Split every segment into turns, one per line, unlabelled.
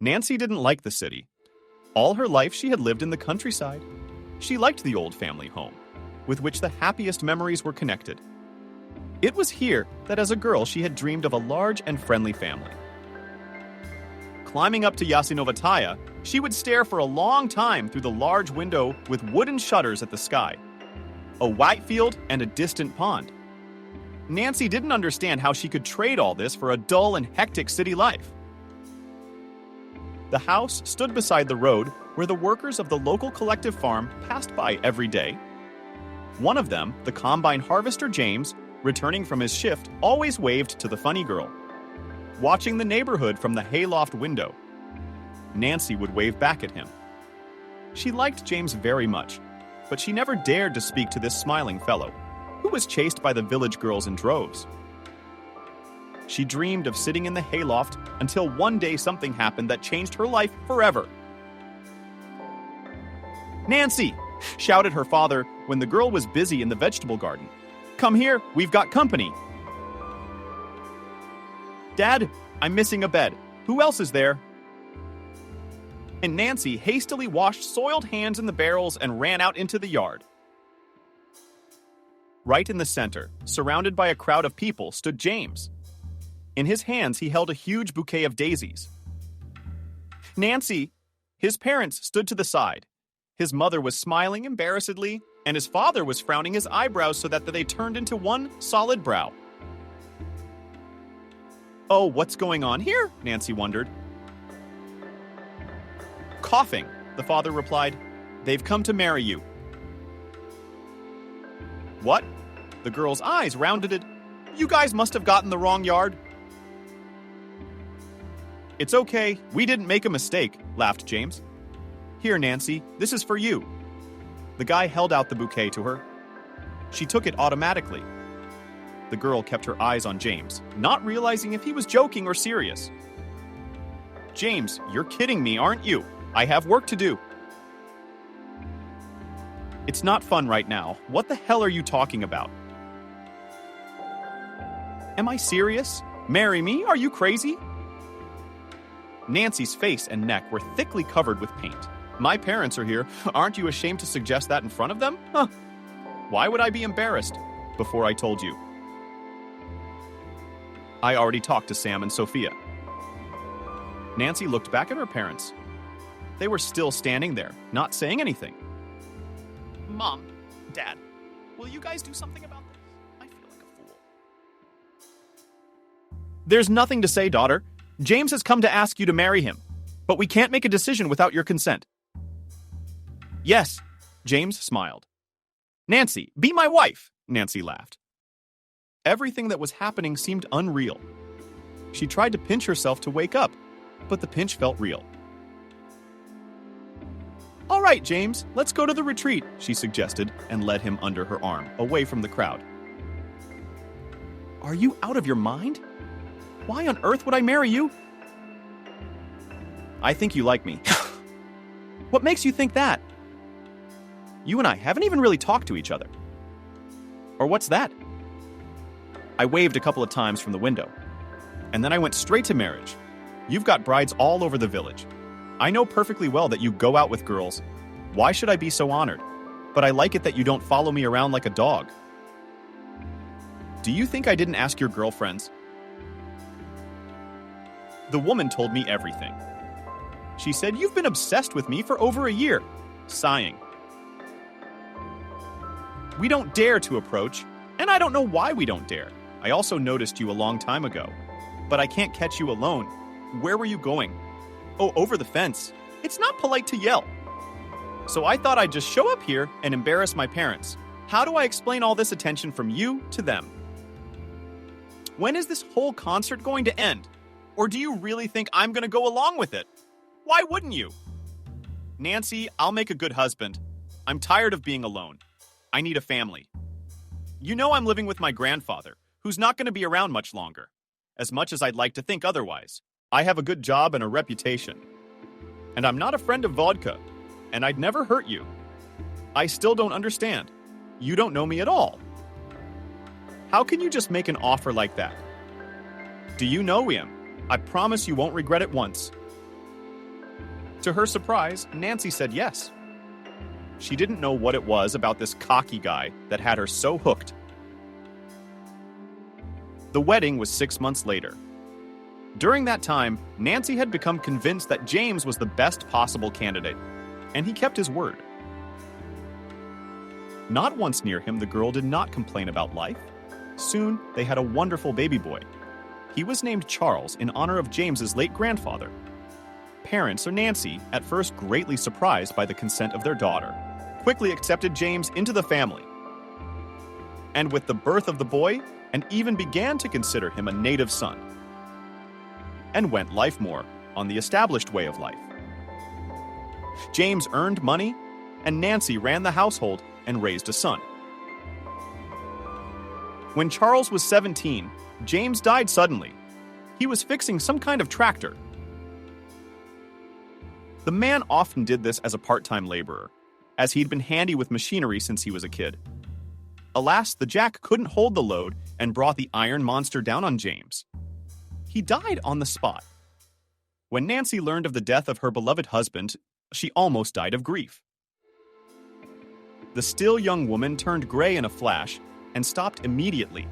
Nancy didn't like the city. All her life she had lived in the countryside. She liked the old family home, with which the happiest memories were connected. It was here that as a girl she had dreamed of a large and friendly family. Climbing up to Yasinovataya, she would stare for a long time through the large window with wooden shutters at the sky, a white field, and a distant pond. Nancy didn't understand how she could trade all this for a dull and hectic city life. The house stood beside the road where the workers of the local collective farm passed by every day. One of them, the combine harvester James, returning from his shift, always waved to the funny girl. Watching the neighborhood from the hayloft window, Nancy would wave back at him. She liked James very much, but she never dared to speak to this smiling fellow, who was chased by the village girls in droves. She dreamed of sitting in the hayloft until one day something happened that changed her life forever. "Nancy!" shouted her father when the girl was busy in the vegetable garden. "Come here, we've got company." "Dad, I'm missing a bed. Who else is there?" And Nancy hastily washed soiled hands in the barrels and ran out into the yard. Right in the center, surrounded by a crowd of people, stood James. In his hands, he held a huge bouquet of daisies. "Nancy!" His parents stood to the side. His mother was smiling embarrassedly, and his father was frowning his eyebrows so that they turned into one solid brow. "Oh, what's going on here?" Nancy wondered. "Coughing," the father replied. "They've come to marry you." "What?" The girl's eyes rounded. "You guys must have gotten the wrong yard." "It's okay, we didn't make a mistake," laughed James. "Here, Nancy, this is for you." The guy held out the bouquet to her. She took it automatically. The girl kept her eyes on James, not realizing if he was joking or serious. "James, you're kidding me, aren't you? I have work to do." "It's not fun right now. What the hell are you talking about?" "Am I serious? Marry me? Are you crazy?" Nancy's face and neck were thickly covered with paint. "My parents are here. Aren't you ashamed to suggest that in front of them? Huh. Why would I be embarrassed? Before I told you. I already talked to Sam and Sophia." Nancy looked back at her parents. They were still standing there, not saying anything. "Mom, Dad, will you guys do something about this? I feel like a fool." "There's nothing to say, daughter. James has come to ask you to marry him, but we can't make a decision without your consent." "Yes," James smiled. "Nancy, be my wife," Nancy laughed. Everything that was happening seemed unreal. She tried to pinch herself to wake up, but the pinch felt real. "All right, James, let's go to the retreat," she suggested and led him under her arm, away from the crowd. "Are you out of your mind? Why on earth would I marry you?" "I think you like me." "What makes you think that? You and I haven't even really talked to each other." "Or what's that?" I waved a couple of times from the window, and then I went straight to marriage. You've got brides all over the village. I know perfectly well that you go out with girls. Why should I be so honored? But I like it that you don't follow me around like a dog. Do you think I didn't ask your girlfriends? The woman told me everything. She said, "You've been obsessed with me for over a year," sighing. "We don't dare to approach, and I don't know why we don't dare. I also noticed you a long time ago, but I can't catch you alone. Where were you going?" "Oh, over the fence. It's not polite to yell." "So I thought I'd just show up here and embarrass my parents. How do I explain all this attention from you to them? When is this whole concert going to end? Or do you really think I'm going to go along with it? Why wouldn't you?" "Nancy, I'll make a good husband. I'm tired of being alone. I need a family. You know I'm living with my grandfather, who's not going to be around much longer. As much as I'd like to think otherwise, I have a good job and a reputation. And I'm not a friend of vodka, and I'd never hurt you. I still don't understand. You don't know me at all. How can you just make an offer like that? Do you know him? I promise you won't regret it once." To her surprise, Nancy said yes. She didn't know what it was about this cocky guy that had her so hooked. The wedding was 6 months later. During that time, Nancy had become convinced that James was the best possible candidate, and he kept his word. Not once near him, the girl did not complain about life. Soon, they had a wonderful baby boy. He was named Charles in honor of James's late grandfather. Parents, or Nancy, at first greatly surprised by the consent of their daughter, quickly accepted James into the family. And with the birth of the boy, and even began to consider him a native son. And went life more on the established way of life. James earned money, and Nancy ran the household and raised a son. When Charles was 17, James died suddenly. He was fixing some kind of tractor. The man often did this as a part-time laborer, as he'd been handy with machinery since he was a kid. Alas, the jack couldn't hold the load and brought the iron monster down on James. He died on the spot. When Nancy learned of the death of her beloved husband, she almost died of grief. The still young woman turned gray in a flash and stopped immediately.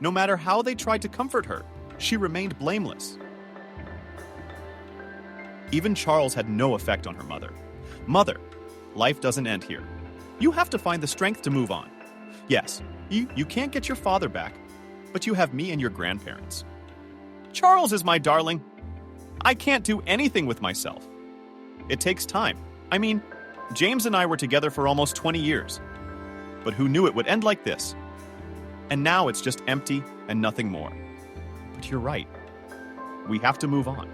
No matter how they tried to comfort her, she remained blameless. Even Charles had no effect on her mother. Mother, life doesn't end here. You have to find the strength to move on. Yes, you can't get your father back, but you have me and your grandparents. Charles is my darling. I can't do anything with myself. It takes time. I mean, James and I were together for almost 20 years. But who knew it would end like this? And now it's just empty and nothing more. But you're right. We have to move on.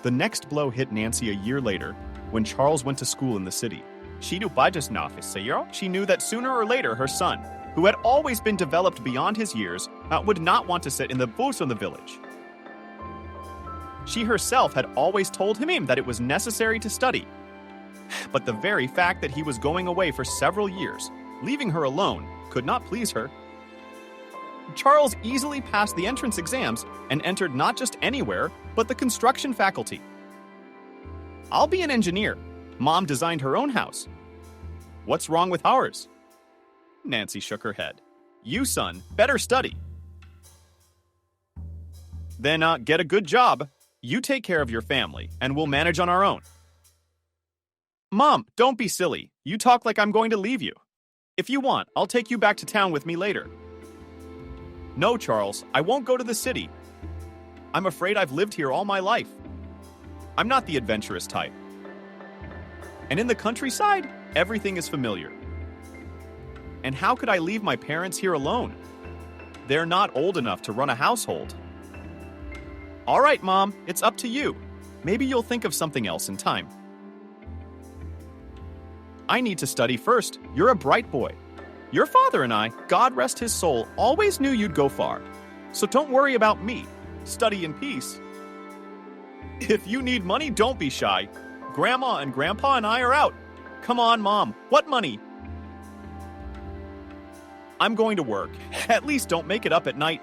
The next blow hit Nancy a year later when Charles went to school in the city. She knew that sooner or later her son, who had always been developed beyond his years, would not want to sit in the booths in the village. She herself had always told him that it was necessary to study. But the very fact that he was going away for several years, leaving her alone, could not please her. Charles easily passed the entrance exams and entered not just anywhere, but the construction faculty. I'll be an engineer. Mom designed her own house. What's wrong with ours? Nancy shook her head. You, son, better study. Then get a good job. You take care of your family, and we'll manage on our own. Mom, don't be silly. You talk like I'm going to leave you. If you want, I'll take you back to town with me later. No, Charles, I won't go to the city. I'm afraid I've lived here all my life. I'm not the adventurous type. And in the countryside, everything is familiar. And how could I leave my parents here alone? They're not old enough to run a household. All right, Mom, it's up to you. Maybe you'll think of something else in time. I need to study first. You're a bright boy. Your father and I, God rest his soul, always knew you'd go far. So don't worry about me. Study in peace. If you need money, don't be shy. Grandma and Grandpa and I are out. Come on, Mom. What money? I'm going to work. At least don't make it up at night.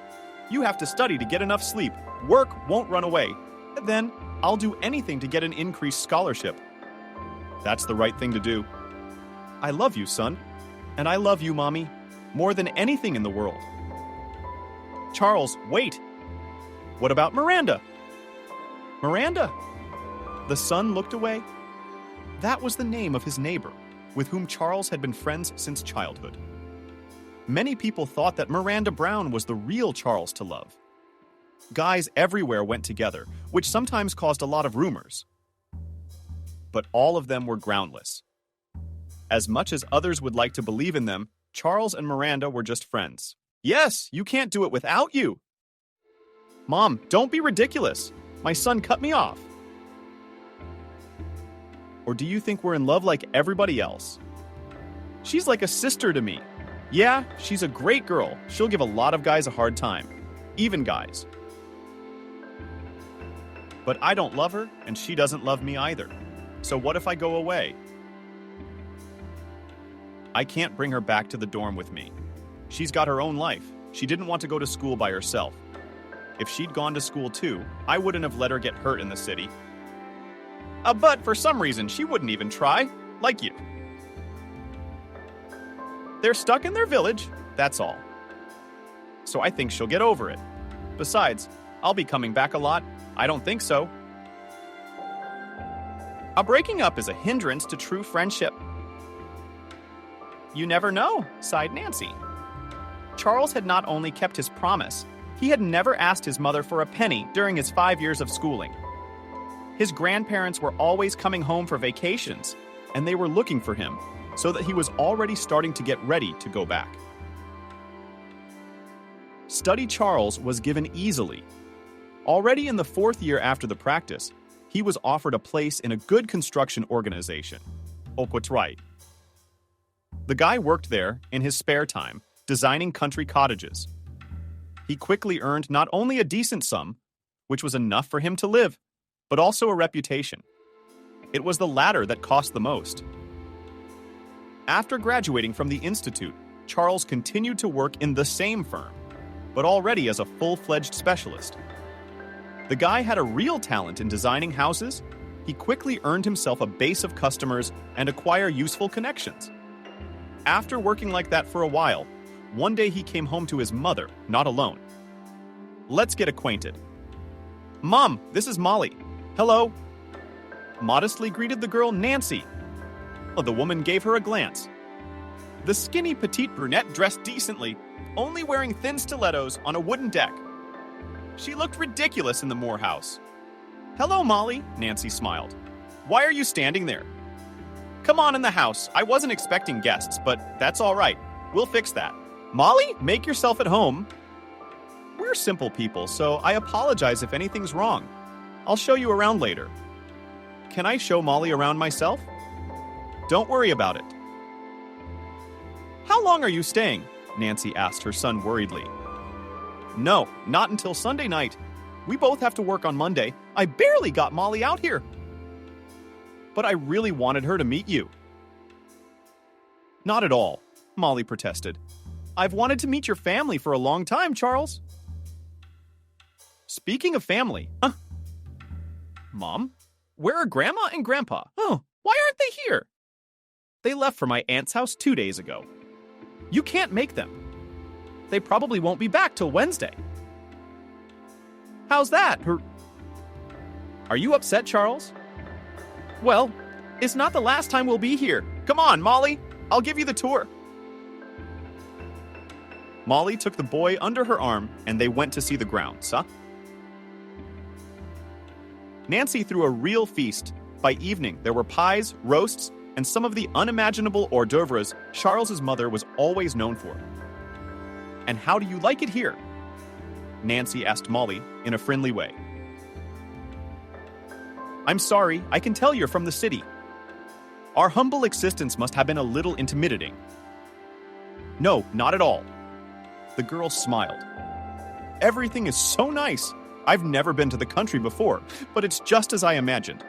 You have to study to get enough sleep. Work won't run away. Then I'll do anything to get an increased scholarship. That's the right thing to do. I love you, son. And I love you, Mommy, more than anything in the world. Charles, wait. What about Miranda? Miranda? The son looked away. That was the name of his neighbor, with whom Charles had been friends since childhood. Many people thought that Miranda Brown was the real Charles to love. Guys everywhere went together, which sometimes caused a lot of rumors. But all of them were groundless. As much as others would like to believe in them, Charles and Miranda were just friends. Yes, you can't do it without you. Mom, don't be ridiculous. My son cut me off. Or do you think we're in love like everybody else? She's like a sister to me. Yeah, she's a great girl. She'll give a lot of guys a hard time. Even guys. But I don't love her, and she doesn't love me either. So what if I go away? I can't bring her back to the dorm with me. She's got her own life. She didn't want to go to school by herself. If she'd gone to school too, I wouldn't have let her get hurt in the city. But for some reason, she wouldn't even try, like you. They're stuck in their village, that's all. So I think she'll get over it. Besides, I'll be coming back a lot. I don't think so. A breaking up is a hindrance to true friendship. You never know, sighed Nancy. Charles had not only kept his promise, he had never asked his mother for a penny during his 5 years of schooling. His grandparents were always coming home for vacations, and they were looking for him, so that he was already starting to get ready to go back. Study Charles was given easily. Already in the 4th year after the practice, he was offered a place in a good construction organization, Right. The guy worked there in his spare time, designing country cottages. He quickly earned not only a decent sum, which was enough for him to live, but also a reputation. It was the latter that cost the most. After graduating from the institute, Charles continued to work in the same firm, but already as a full-fledged specialist. The guy had a real talent in designing houses. He quickly earned himself a base of customers and acquire useful connections. After working like that for a while, one day he came home to his mother, not alone. Let's get acquainted. Mom, this is Molly. Hello. Modestly greeted the girl Nancy. The woman gave her a glance. The skinny petite brunette dressed decently, only wearing thin stilettos on a wooden deck. She looked ridiculous in the Moore house. Hello, Molly, Nancy smiled. Why are you standing there? Come on in the house. I wasn't expecting guests, but that's all right. We'll fix that. Molly, make yourself at home. We're simple people, so I apologize if anything's wrong. I'll show you around later. Can I show Molly around myself? Don't worry about it. How long are you staying? Nancy asked her son worriedly. No, not until Sunday night. We both have to work on Monday. I barely got Molly out here. But I really wanted her to meet you. Not at all, Molly protested. I've wanted to meet your family for a long time, Charles. Speaking of family, Mom, where are Grandma and Grandpa? Oh, why aren't they here? They left for my aunt's house 2 days ago. You can't make them. They probably won't be back till Wednesday. How's that? Are you upset, Charles? Well, it's not the last time we'll be here. Come on, Molly. I'll give you the tour. Molly took the boy under her arm, and they went to see the grounds, Nancy threw a real feast. By evening, there were pies, roasts, and some of the unimaginable hors d'oeuvres Charles's mother was always known for. And how do you like it here? Nancy asked Molly in a friendly way. I'm sorry, I can tell you're from the city. Our humble existence must have been a little intimidating. No, not at all. The girl smiled. Everything is so nice. I've never been to the country before, but it's just as I imagined.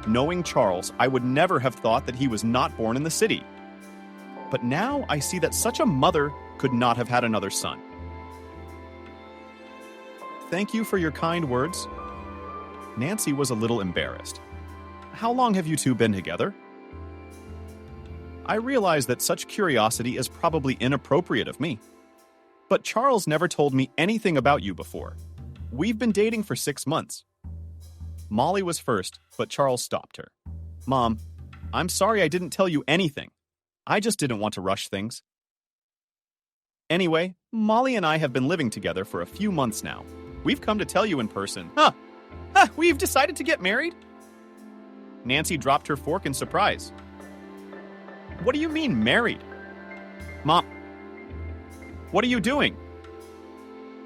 Knowing Charles, I would never have thought that he was not born in the city. But now I see that such a mother could not have had another son. Thank you for your kind words. Nancy was a little embarrassed. How long have you two been together? I realize that such curiosity is probably inappropriate of me. But Charles never told me anything about you before. We've been dating for 6 months. Molly was first, but Charles stopped her. Mom, I'm sorry I didn't tell you anything. I just didn't want to rush things. Anyway, Molly and I have been living together for a few months now. We've come to tell you in person. We've decided to get married? Nancy dropped her fork in surprise. What do you mean, married? Mom, what are you doing?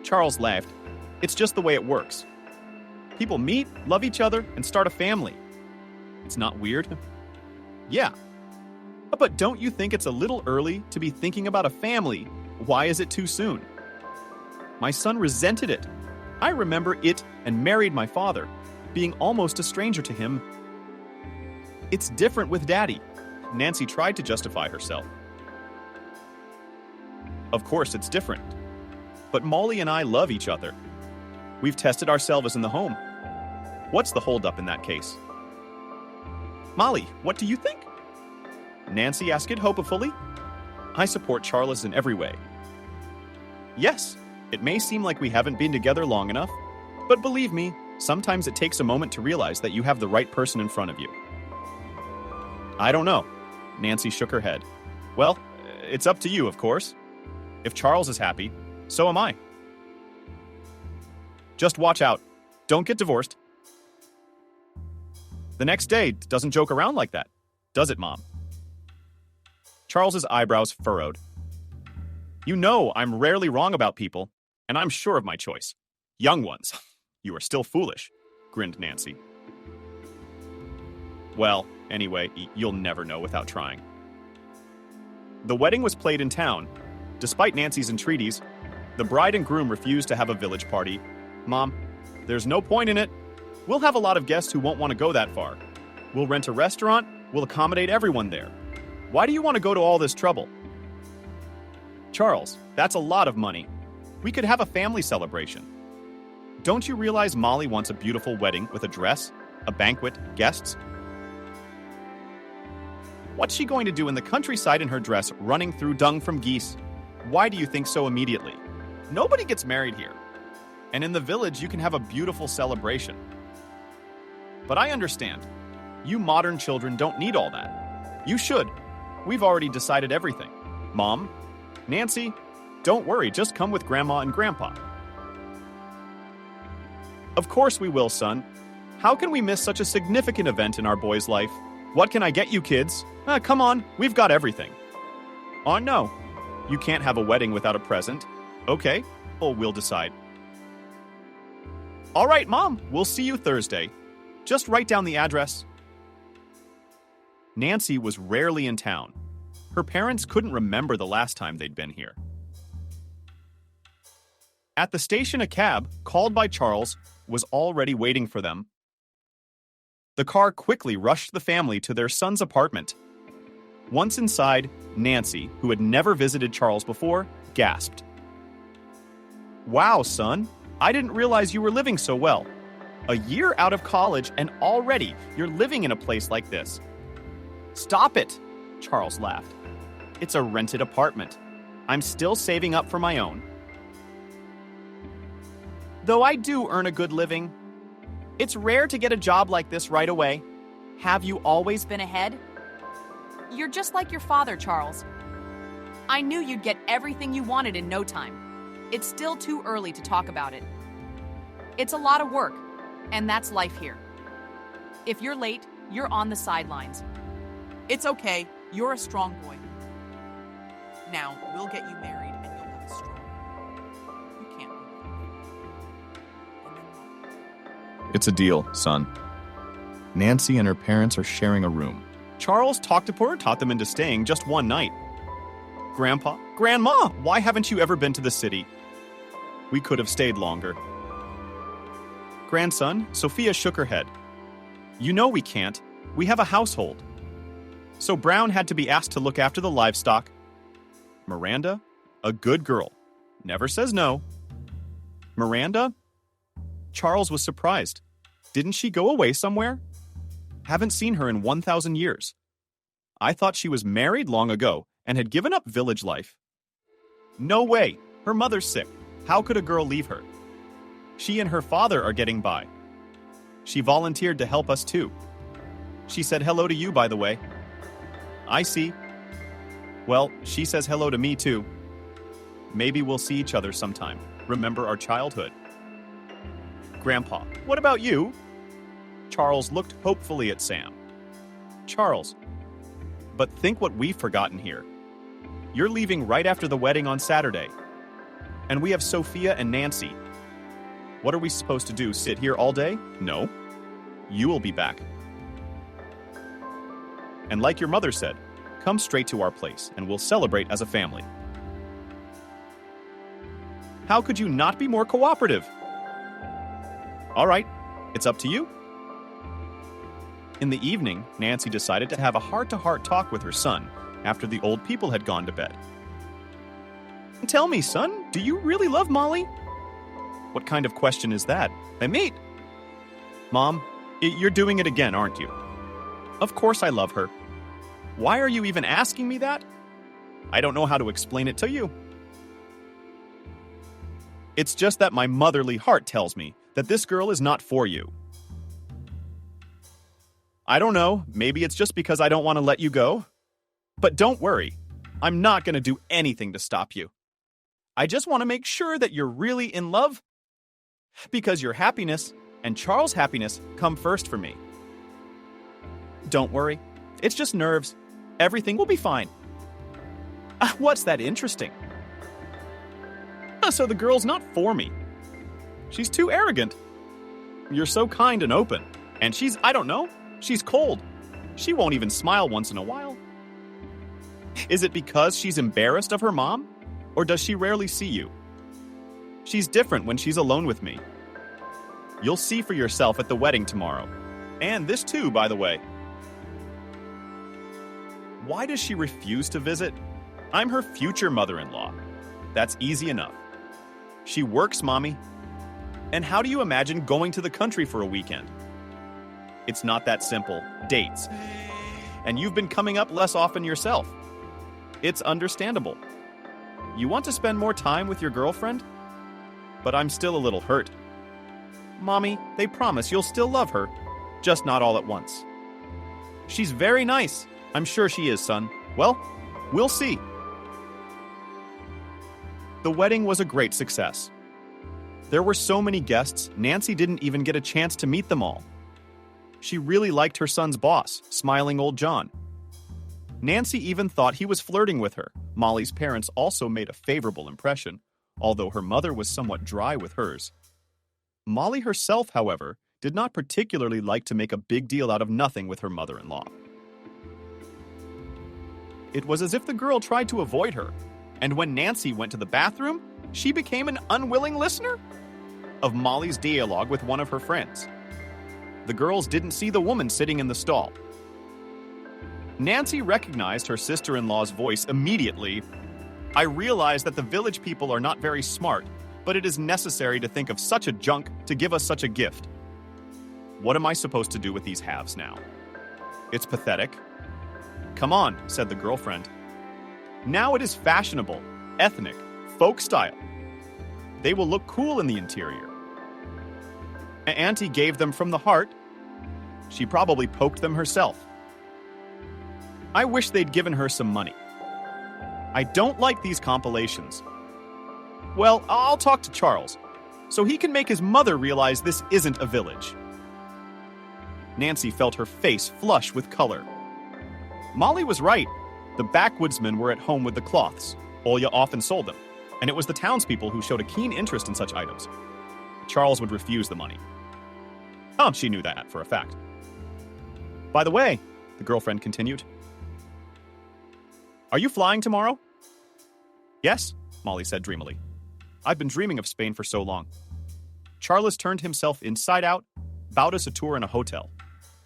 Charles laughed. It's just the way it works. People meet, love each other, and start a family. It's not weird? Yeah. But don't you think it's a little early to be thinking about a family? Why is it too soon? My son resented it. I remember it and married my father, being almost a stranger to him. It's different with Daddy. Nancy tried to justify herself. Of course it's different. But Molly and I love each other. We've tested ourselves in the home. What's the holdup in that case? Molly, what do you think? Nancy asked it hopefully. I support Charles in every way. Yes, it may seem like we haven't been together long enough, but believe me, sometimes it takes a moment to realize that you have the right person in front of you. I don't know. Nancy shook her head. Well, it's up to you, of course. If Charles is happy, so am I. Just watch out. Don't get divorced. The next day doesn't joke around like that, does it, Mom? Charles's eyebrows furrowed. You know I'm rarely wrong about people, and I'm sure of my choice. Young ones. You are still foolish, grinned Nancy. Well, anyway, you'll never know without trying. The wedding was played in town. Despite Nancy's entreaties, the bride and groom refused to have a village party. Mom, there's no point in it. We'll have a lot of guests who won't want to go that far. We'll rent a restaurant. We'll accommodate everyone there. Why do you want to go to all this trouble? Charles, that's a lot of money. We could have a family celebration. Don't you realize Molly wants a beautiful wedding with a dress, a banquet, guests? What's she going to do in the countryside in her dress running through dung from geese? Why do you think so immediately? Nobody gets married here. And in the village, you can have a beautiful celebration. But I understand. You modern children don't need all that. You should. We've already decided everything. Mom, Nancy, don't worry, just come with Grandma and Grandpa. Of course we will, son. How can we miss such a significant event in our boy's life? What can I get you, kids? Come on, we've got everything. Oh, no. You can't have a wedding without a present. Okay, well, we'll decide. All right, Mom, we'll see you Thursday. Just write down the address. Nancy was rarely in town. Her parents couldn't remember the last time they'd been here. At the station, a cab, called by Charles, was already waiting for them. The car quickly rushed the family to their son's apartment. Once inside, Nancy, who had never visited Charles before, gasped. Wow, son, I didn't realize you were living so well. A year out of college and already you're living in a place like this. Stop it, Charles laughed. It's a rented apartment. I'm still saving up for my own. Though I do earn a good living, it's rare to get a job like this right away.
Have you always been ahead? You're just like your father, Charles. I knew you'd get everything you wanted in no time. It's still too early to talk about it. It's a lot of work, and that's life here. If you're late, you're on the sidelines.
It's okay. You're a strong boy. Now, we'll get you married and you'll live strong. You can't be.
It's a deal, son. Nancy and her parents are sharing a room. Charles talked to her, taught them into staying just one night. Grandpa, Grandma, why haven't you ever been to the city? We could have stayed longer. Grandson, Sophia shook her head. You know we can't. We have a household. So Brown had to be asked to look after the livestock. Miranda, a good girl, never says no. Miranda? Charles was surprised. Didn't she go away somewhere? Haven't seen her in 1,000 years. I thought she was married long ago and had given up village life. No way. Her mother's sick. How could a girl leave her? She and her father are getting by. She volunteered to help us too. She said hello to you, by the way. I see. Well, she says hello to me too. Maybe we'll see each other sometime. Remember our childhood. Grandpa, what about you? Charles looked hopefully at Sam. Charles, but think what we've forgotten here. You're leaving right after the wedding on Saturday. And we have Sophia and Nancy. What are we supposed to do, sit here all day? No. You will be back. And like your mother said, come straight to our place and we'll celebrate as a family. How could you not be more cooperative? All right, it's up to you. In the evening, Nancy decided to have a heart-to-heart talk with her son after the old people had gone to bed. Tell me, son, do you really love Molly? What kind of question is that? Mate. Mom, you're doing it again, aren't you? Of course I love her. Why are you even asking me that? I don't know how to explain it to you. It's just that my motherly heart tells me that this girl is not for you. I don't know, maybe it's just because I don't want to let you go. But don't worry, I'm not going to do anything to stop you. I just want to make sure that you're really in love, because your happiness and Charles' happiness come first for me. Don't worry, it's just nerves. Everything will be fine. What's that interesting? So the girl's not for me. She's too arrogant. You're so kind and open. And I don't know, she's cold. She won't even smile once in a while. Is it because she's embarrassed of her mom? Or does she rarely see you? She's different when she's alone with me. You'll see for yourself at the wedding tomorrow. And this too, by the way. Why does she refuse to visit? I'm her future mother-in-law. That's easy enough. She works, Mommy. And how do you imagine going to the country for a weekend? It's not that simple. Dates. And you've been coming up less often yourself. It's understandable. You want to spend more time with your girlfriend? But I'm still a little hurt. Mommy, they promise you'll still love her, just not all at once. She's very nice. I'm sure she is, son. Well, we'll see. The wedding was a great success. There were so many guests, Nancy didn't even get a chance to meet them all. She really liked her son's boss, smiling old John. Nancy even thought he was flirting with her. Molly's parents also made a favorable impression, although her mother was somewhat dry with hers. Molly herself, however, did not particularly like to make a big deal out of nothing with her mother-in-law. It was as if the girl tried to avoid her, and when Nancy went to the bathroom, she became an unwilling listener of Molly's dialogue with one of her friends. The girls didn't see the woman sitting in the stall. Nancy recognized her sister-in-law's voice immediately. I realize that the village people are not very smart, but it is necessary to think of such a junk to give us such a gift. What am I supposed to do with these halves now? It's pathetic. Come on, said the girlfriend. Now it is fashionable, ethnic, folk style. They will look cool in the interior. Auntie gave them from the heart. She probably poked them herself. I wish they'd given her some money. I don't like these compilations. Well, I'll talk to Charles, so he can make his mother realize this isn't a village. Nancy felt her face flush with color. Molly was right. The backwoodsmen were at home with the cloths. Olya often sold them, and it was the townspeople who showed a keen interest in such items. Charles would refuse the money. She knew that for a fact. By the way, the girlfriend continued, are you flying tomorrow? Yes, Molly said dreamily. I've been dreaming of Spain for so long. Charles turned himself inside out, bought us a tour in a hotel,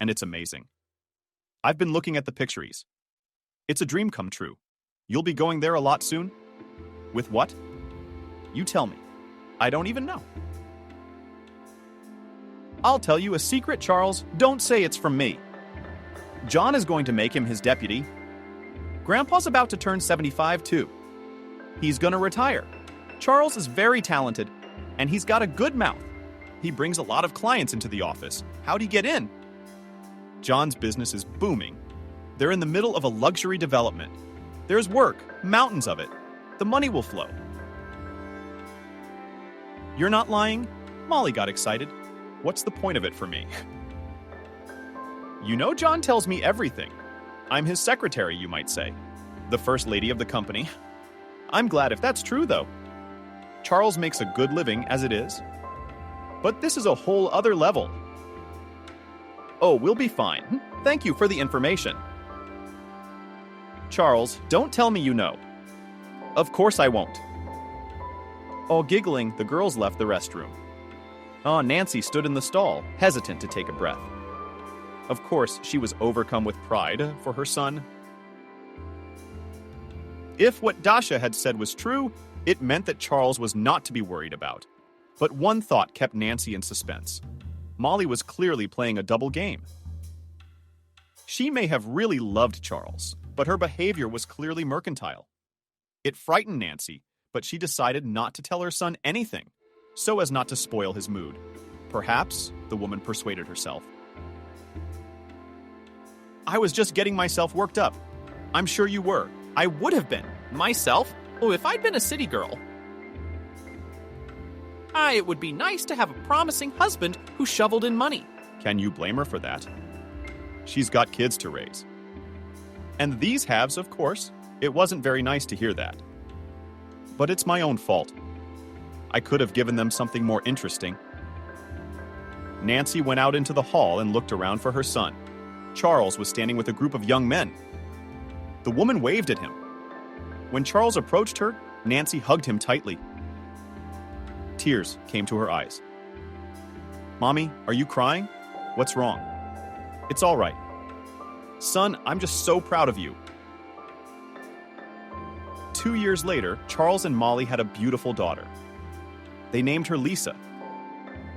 and it's amazing. I've been looking at the pictures. It's a dream come true. You'll be going there a lot soon? With what? You tell me. I don't even know. I'll tell you a secret, Charles. Don't say it's from me. John is going to make him his deputy. Grandpa's about to turn 75 too. He's gonna retire. Charles is very talented, and he's got a good mouth. He brings a lot of clients into the office. How'd he get in? John's business is booming. They're in the middle of a luxury development. There's work, mountains of it. The money will flow. You're not lying? Molly got excited. What's the point of it for me? You know, John tells me everything. I'm his secretary, you might say. The first lady of the company. I'm glad if that's true, though. Charles makes a good living as it is. But this is a whole other level. Oh, we'll be fine. Thank you for the information. Charles, don't tell me you know. Of course I won't. All giggling, the girls left the restroom. Nancy stood in the stall, hesitant to take a breath. Of course, she was overcome with pride for her son. If what Dasha had said was true, it meant that Charles was not to be worried about. But one thought kept Nancy in suspense. Molly was clearly playing a double game. She may have really loved Charles, but her behavior was clearly mercantile. It frightened Nancy, but she decided not to tell her son anything, so as not to spoil his mood. Perhaps, the woman persuaded herself. I was just getting myself worked up. I'm sure you were. I would have been.
Myself? Oh, if I'd been a city girl. It would be nice to have a promising husband who shoveled in money.
Can you blame her for that? She's got kids to raise. And these halves, of course. It wasn't very nice to hear that. But it's my own fault. I could have given them something more interesting. Nancy went out into the hall and looked around for her son. Charles was standing with a group of young men. The woman waved at him. When Charles approached her, Nancy hugged him tightly. Tears came to her eyes. Mommy, are you crying? What's wrong? It's all right. Son, I'm just so proud of you. 2 years later, Charles and Molly had a beautiful daughter. They named her Lisa.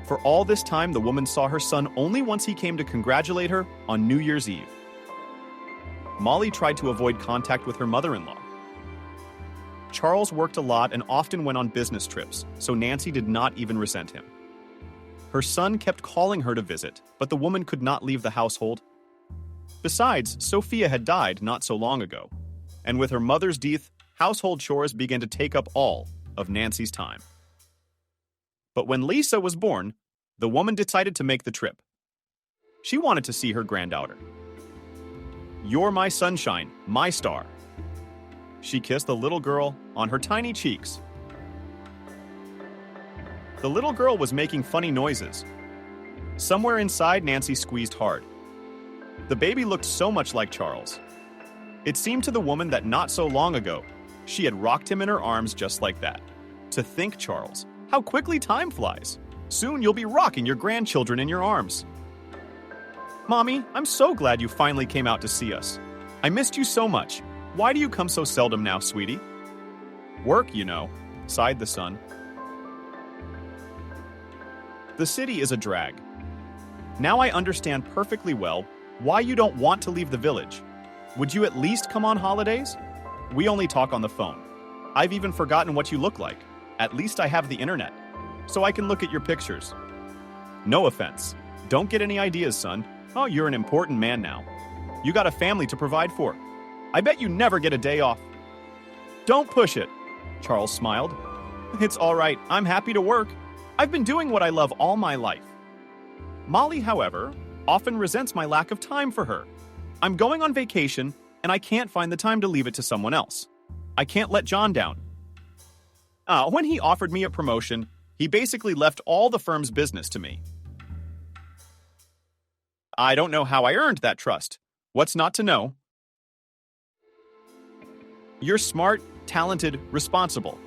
For all this time, the woman saw her son only once he came to congratulate her on New Year's Eve. Molly tried to avoid contact with her mother-in-law. Charles worked a lot and often went on business trips, so Nancy did not even resent him. Her son kept calling her to visit, but the woman could not leave the household. Besides, Sophia had died not so long ago, and with her mother's death, household chores began to take up all of Nancy's time. But when Lisa was born, the woman decided to make the trip. She wanted to see her granddaughter. You're my sunshine, my star. She kissed the little girl on her tiny cheeks. The little girl was making funny noises. Somewhere inside, Nancy squeezed hard. The baby looked so much like Charles. It seemed to the woman that not so long ago, she had rocked him in her arms just like that. To think, Charles, how quickly time flies. Soon you'll be rocking your grandchildren in your arms. Mommy, I'm so glad you finally came out to see us. I missed you so much. Why do you come so seldom now, sweetie? Work, you know, sighed the son. The city is a drag. Now I understand perfectly well why you don't want to leave the village. Would you at least come on holidays? We only talk on the phone. I've even forgotten what you look like. At least I have the internet, so I can look at your pictures. No offense. Don't get any ideas, son. Oh, you're an important man now. You got a family to provide for. I bet you never get a day off. Don't push it, Charles smiled. It's all right. I'm happy to work. I've been doing what I love all my life. Molly, however, often resents my lack of time for her. I'm going on vacation, and I can't find the time to leave it to someone else. I can't let John down. When he offered me a promotion, he basically left all the firm's business to me. I don't know how I earned that trust. What's not to know? You're smart, talented, responsible.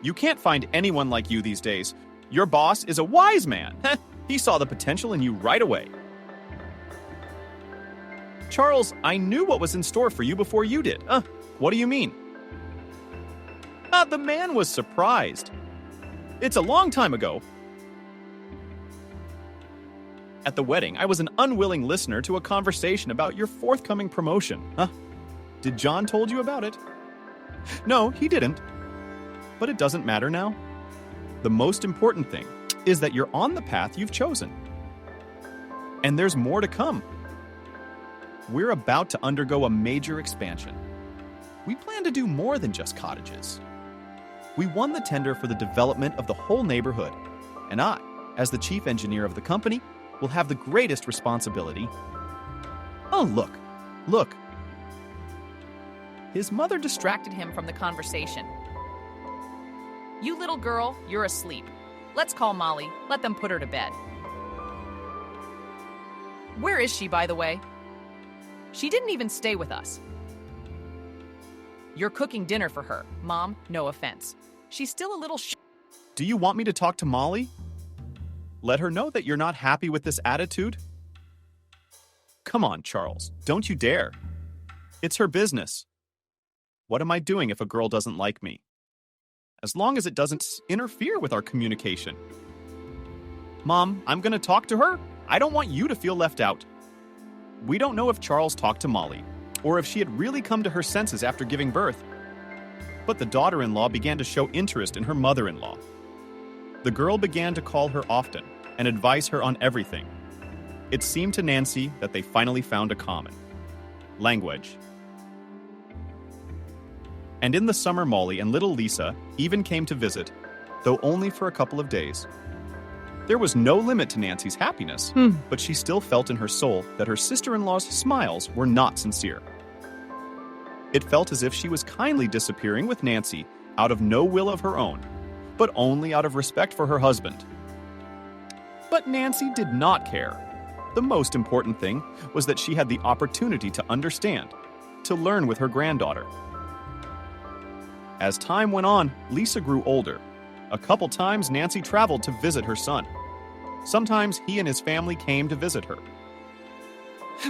You can't find anyone like you these days. Your boss is a wise man. He saw the potential in you right away. Charles, I knew what was in store for you before you did. What do you mean? The man was surprised. It's a long time ago. At the wedding, I was an unwilling listener to a conversation about your forthcoming promotion. Did John told you about it? No, he didn't. But it doesn't matter now. The most important thing is that you're on the path you've chosen. And there's more to come. We're about to undergo a major expansion. We plan to do more than just cottages. We won the tender for the development of the whole neighborhood, and I, as the chief engineer of the company, will have the greatest responsibility. Oh, look.
His mother distracted him from the conversation. You little girl, you're asleep. Let's call Molly. Let them put her to bed. Where is she, by the way? She didn't even stay with us. You're cooking dinner for her. Mom, no offense. She's still a little
Do you want me to talk to Molly? Let her know that you're not happy with this attitude? Come on, Charles. Don't you dare. It's her business. What am I doing if a girl doesn't like me? As long as it doesn't interfere with our communication. Mom, I'm going to talk to her. I don't want you to feel left out. We don't know if Charles talked to Molly, or if she had really come to her senses after giving birth. But the daughter-in-law began to show interest in her mother-in-law. The girl began to call her often and advise her on everything. It seemed to Nancy that they finally found a common language. And in the summer, Molly and little Lisa even came to visit, though only for a couple of days. There was no limit to Nancy's happiness, but she still felt in her soul that her sister-in-law's smiles were not sincere. It felt as if she was kindly disappearing with Nancy out of no will of her own, but only out of respect for her husband. But Nancy did not care. The most important thing was that she had the opportunity to understand, to learn with her granddaughter. As time went on, Lisa grew older. A couple times Nancy traveled to visit her son. Sometimes he and his family came to visit her.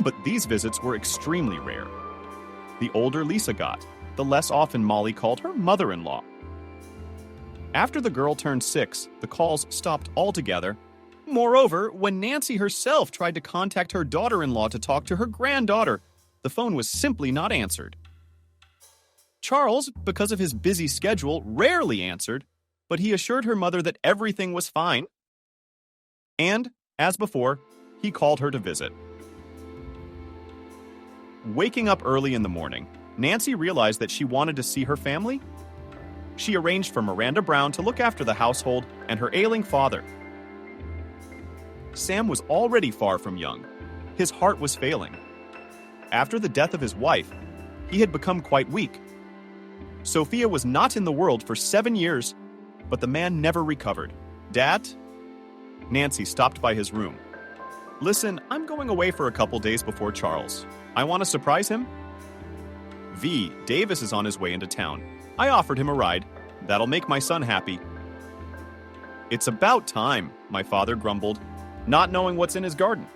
But these visits were extremely rare. The older Lisa got, the less often Molly called her mother-in-law. After the girl turned 6, the calls stopped altogether. Moreover, when Nancy herself tried to contact her daughter-in-law to talk to her granddaughter, the phone was simply not answered. Charles, because of his busy schedule, rarely answered, but he assured her mother that everything was fine. And, as before, he called her to visit. Waking up early in the morning, Nancy realized that she wanted to see her family. She arranged for Miranda Brown to look after the household and her ailing father. Sam was already far from young. His heart was failing. After the death of his wife, he had become quite weak. Sophia was not in the world for 7 years, but the man never recovered. Dad? Nancy stopped by his room. Listen, I'm going away for a couple days before Charles. I want to surprise him. V. Davis is on his way into town. I offered him a ride. That'll make my son happy. It's about time, my father grumbled, not knowing what's in his garden.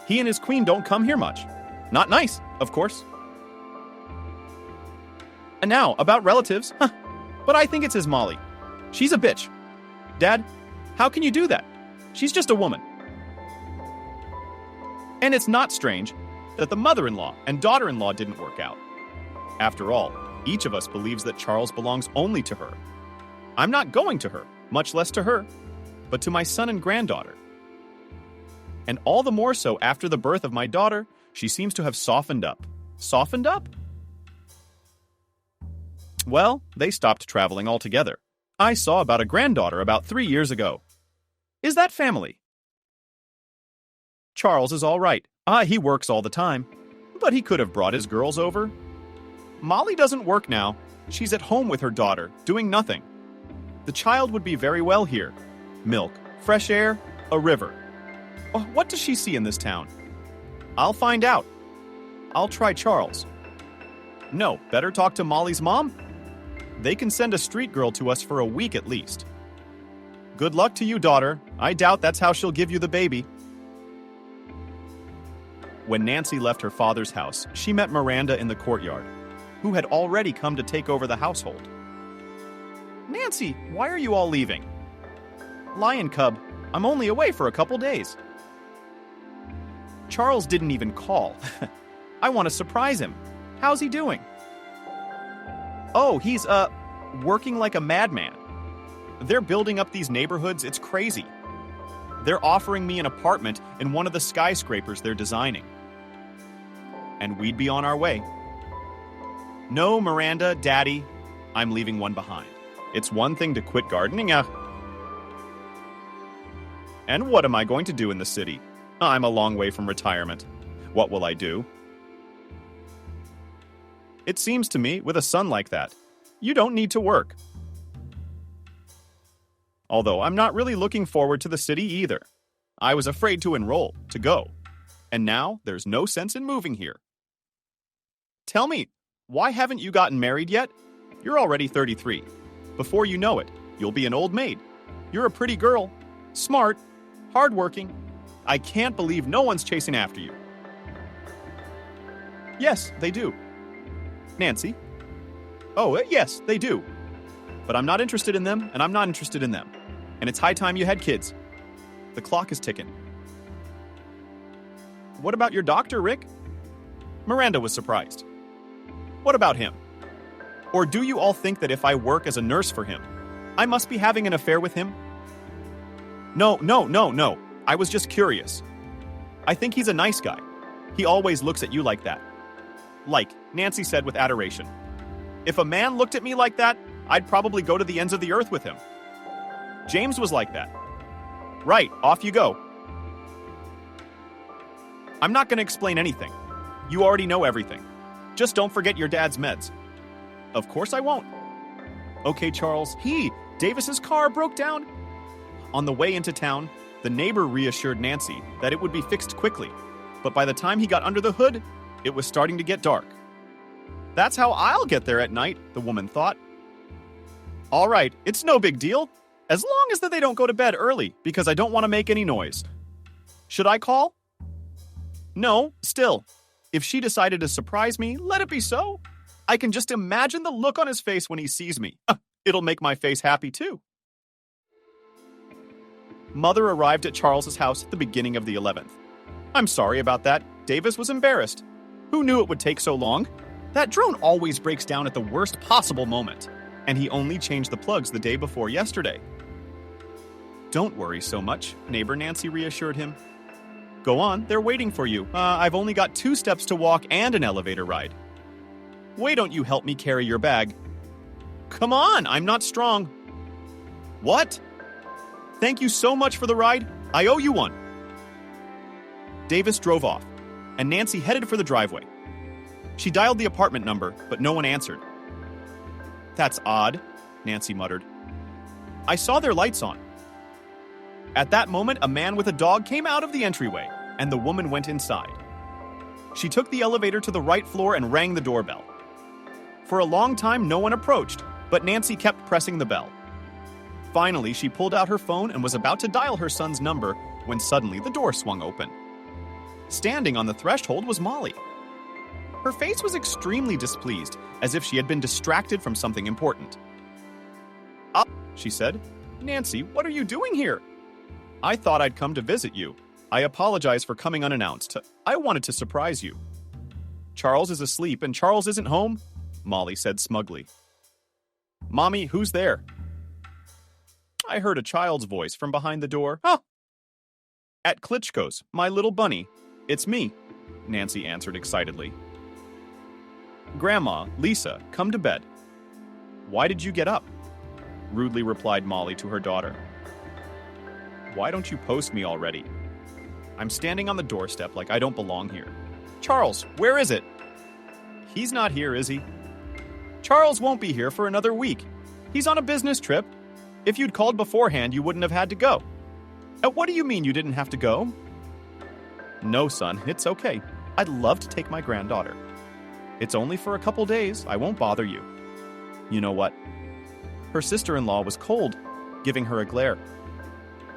He and his queen don't come here much. Not nice, of course. And now, about relatives. But I think it's his Molly. She's a bitch. Dad, how can you do that? She's just a woman. And it's not strange that the mother-in-law and daughter-in-law didn't work out. After all, each of us believes that Charles belongs only to her. I'm not going to her, much less to her, but to my son and granddaughter. And all the more so after the birth of my daughter, she seems to have softened up. Softened up? Well, they stopped traveling altogether. I saw about a granddaughter about 3 years ago. Is that family? Charles is all right. He works all the time. But he could have brought his girls over. Molly doesn't work now. She's at home with her daughter, doing nothing. The child would be very well here. Milk, fresh air, a river. What does she see in this town? I'll find out. I'll try Charles. No, better talk to Molly's mom. They can send a street girl to us for a week at least. Good luck to you, daughter. I doubt that's how she'll give you the baby. When Nancy left her father's house, she met Miranda in the courtyard, who had already come to take over the household. Nancy, why are you all leaving? Lion Cub, I'm only away for a couple days. Charles didn't even call. I want to surprise him. How's he doing? Oh, he's, working like a madman. They're building up these neighborhoods, it's crazy. They're offering me an apartment in one of the skyscrapers they're designing. And we'd be on our way. No, Miranda, Daddy, I'm leaving one behind. It's one thing to quit gardening, And what am I going to do in the city? I'm a long way from retirement. What will I do? It seems to me, with a son like that, you don't need to work. Although I'm not really looking forward to the city either. I was afraid to enroll, to go. And now there's no sense in moving here. Tell me, why haven't you gotten married yet? You're already 33. Before you know it, you'll be an old maid. You're a pretty girl, smart, hardworking. I can't believe no one's chasing after you. Yes, they do. Nancy? Oh, yes, they do. But I'm not interested in them, and I'm not interested in them. And it's high time you had kids. The clock is ticking. What about your doctor, Rick? Miranda was surprised. What about him? Or do you all think that if I work as a nurse for him, I must be having an affair with him? No. I was just curious. I think he's a nice guy. He always looks at you like that. Like, Nancy said with adoration. If a man looked at me like that, I'd probably go to the ends of the earth with him. James was like that. Right, off you go. I'm not going to explain anything. You already know everything. Just don't forget your dad's meds. Of course I won't. Okay, Charles. Davis's car broke down. On the way into town, the neighbor reassured Nancy that it would be fixed quickly. But by the time he got under the hood, it was starting to get dark. That's how I'll get there at night, the woman thought. All right, it's no big deal. As long as that they don't go to bed early, because I don't want to make any noise. Should I call? No, still. If she decided to surprise me, let it be so. I can just imagine the look on his face when he sees me. It'll make my face happy too. Mother arrived at Charles's house at the beginning of the 11th. I'm sorry about that. Davis was embarrassed. Who knew it would take so long? That drone always breaks down at the worst possible moment, and he only changed the plugs the day before yesterday. Don't worry so much, neighbor Nancy reassured him. Go on, they're waiting for you. I've only got 2 steps to walk and an elevator ride. Why don't you help me carry your bag? Come on, I'm not strong. What? Thank you so much for the ride. I owe you one. Davis drove off, and Nancy headed for the driveway. She dialed the apartment number, but no one answered. That's odd, Nancy muttered. I saw their lights on. At that moment, a man with a dog came out of the entryway, and the woman went inside. She took the elevator to the right floor and rang the doorbell. For a long time, no one approached, but Nancy kept pressing the bell. Finally, she pulled out her phone and was about to dial her son's number when suddenly the door swung open. Standing on the threshold was Molly. Her face was extremely displeased, as if she had been distracted from something important. "Up," she said. "Nancy, what are you doing here?" "I thought I'd come to visit you. I apologize for coming unannounced. I wanted to surprise you." "Charles is asleep and Charles isn't home," Molly said smugly. "Mommy, who's there?" I heard a child's voice from behind the door. "Oh!" "At Klitschko's, my little bunny. It's me," Nancy answered excitedly. "Grandma, Lisa, come to bed." "Why did you get up?" rudely replied Molly to her daughter. "Why don't you post me already? I'm standing on the doorstep like I don't belong here. Charles, where is it?" "He's not here, is he?" "Charles won't be here for another week. He's on a business trip. If you'd called beforehand, you wouldn't have had to go." What do you mean you didn't have to go?" "No, son, it's okay. I'd love to take my granddaughter. It's only for a couple days. I won't bother you." You know what? Her sister-in-law was cold, giving her a glare.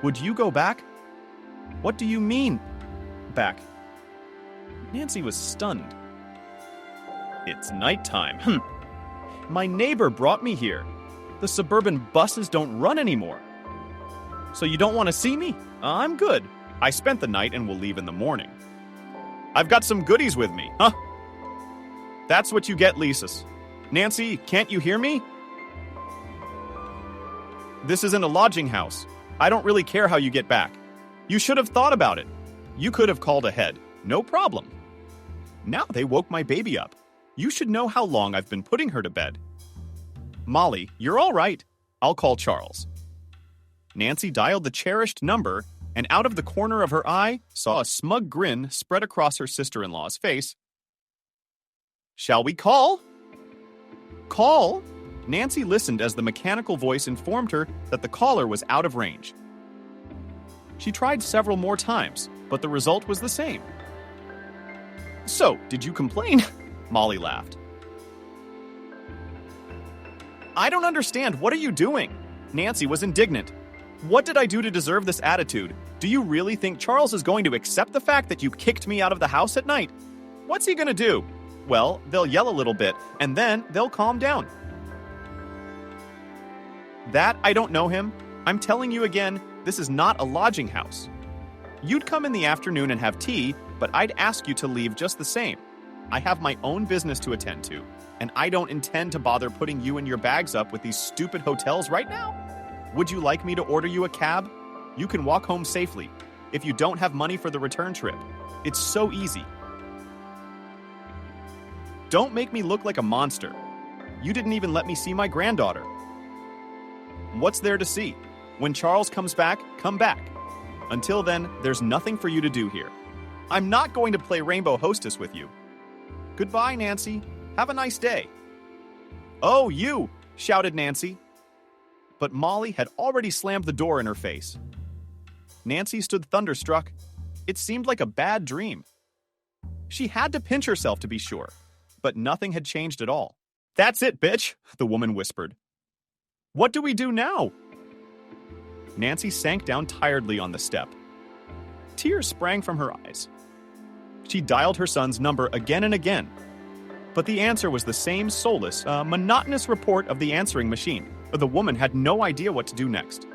"Would you go back?" "What do you mean, back?" Nancy was stunned. "It's nighttime. My neighbor brought me here. The suburban buses don't run anymore. So you don't want to see me? I'm good. I spent the night and will leave in the morning. I've got some goodies with me, huh?" "That's what you get, Lisa's. Nancy, can't you hear me? This isn't a lodging house. I don't really care how you get back. You should have thought about it. You could have called ahead. No problem. Now they woke my baby up. You should know how long I've been putting her to bed. Molly, you're all right. I'll call Charles." Nancy dialed the cherished number, and out of the corner of her eye saw a smug grin spread across her sister-in-law's face. "Shall we call?" "Call?" Nancy listened as the mechanical voice informed her that the caller was out of range. She tried several more times, but the result was the same. "So, did you complain?" Molly laughed. "I don't understand. What are you doing?" Nancy was indignant. "What did I do to deserve this attitude? Do you really think Charles is going to accept the fact that you kicked me out of the house at night? What's he going to do? Well, they'll yell a little bit, and then they'll calm down." "That I don't know him. I'm telling you again, This is not a lodging house. You'd come in the afternoon and have tea, but I'd ask you to leave just the same. I have my own business to attend to, and I don't intend to bother putting you and your bags up with these stupid hotels right now. Would you like me to order you a cab? You can walk home safely if you don't have money for the return trip. It's so easy. Don't make me look like a monster. You didn't even let me see my granddaughter. What's there to see? When Charles comes back, come back. Until then, there's nothing for you to do here. I'm not going to play Rainbow Hostess with you. Goodbye, Nancy. Have a nice day. Oh, you! Shouted Nancy. But Molly had already slammed the door in her face. Nancy stood thunderstruck. It seemed like a bad dream. She had to pinch herself to be sure, but nothing had changed at all. That's it, bitch, the woman whispered. What do we do now? Nancy sank down tiredly on the step. Tears sprang from her eyes. She dialed her son's number again and again, but the answer was the same soulless, monotonous report of the answering machine. The woman had no idea what to do next.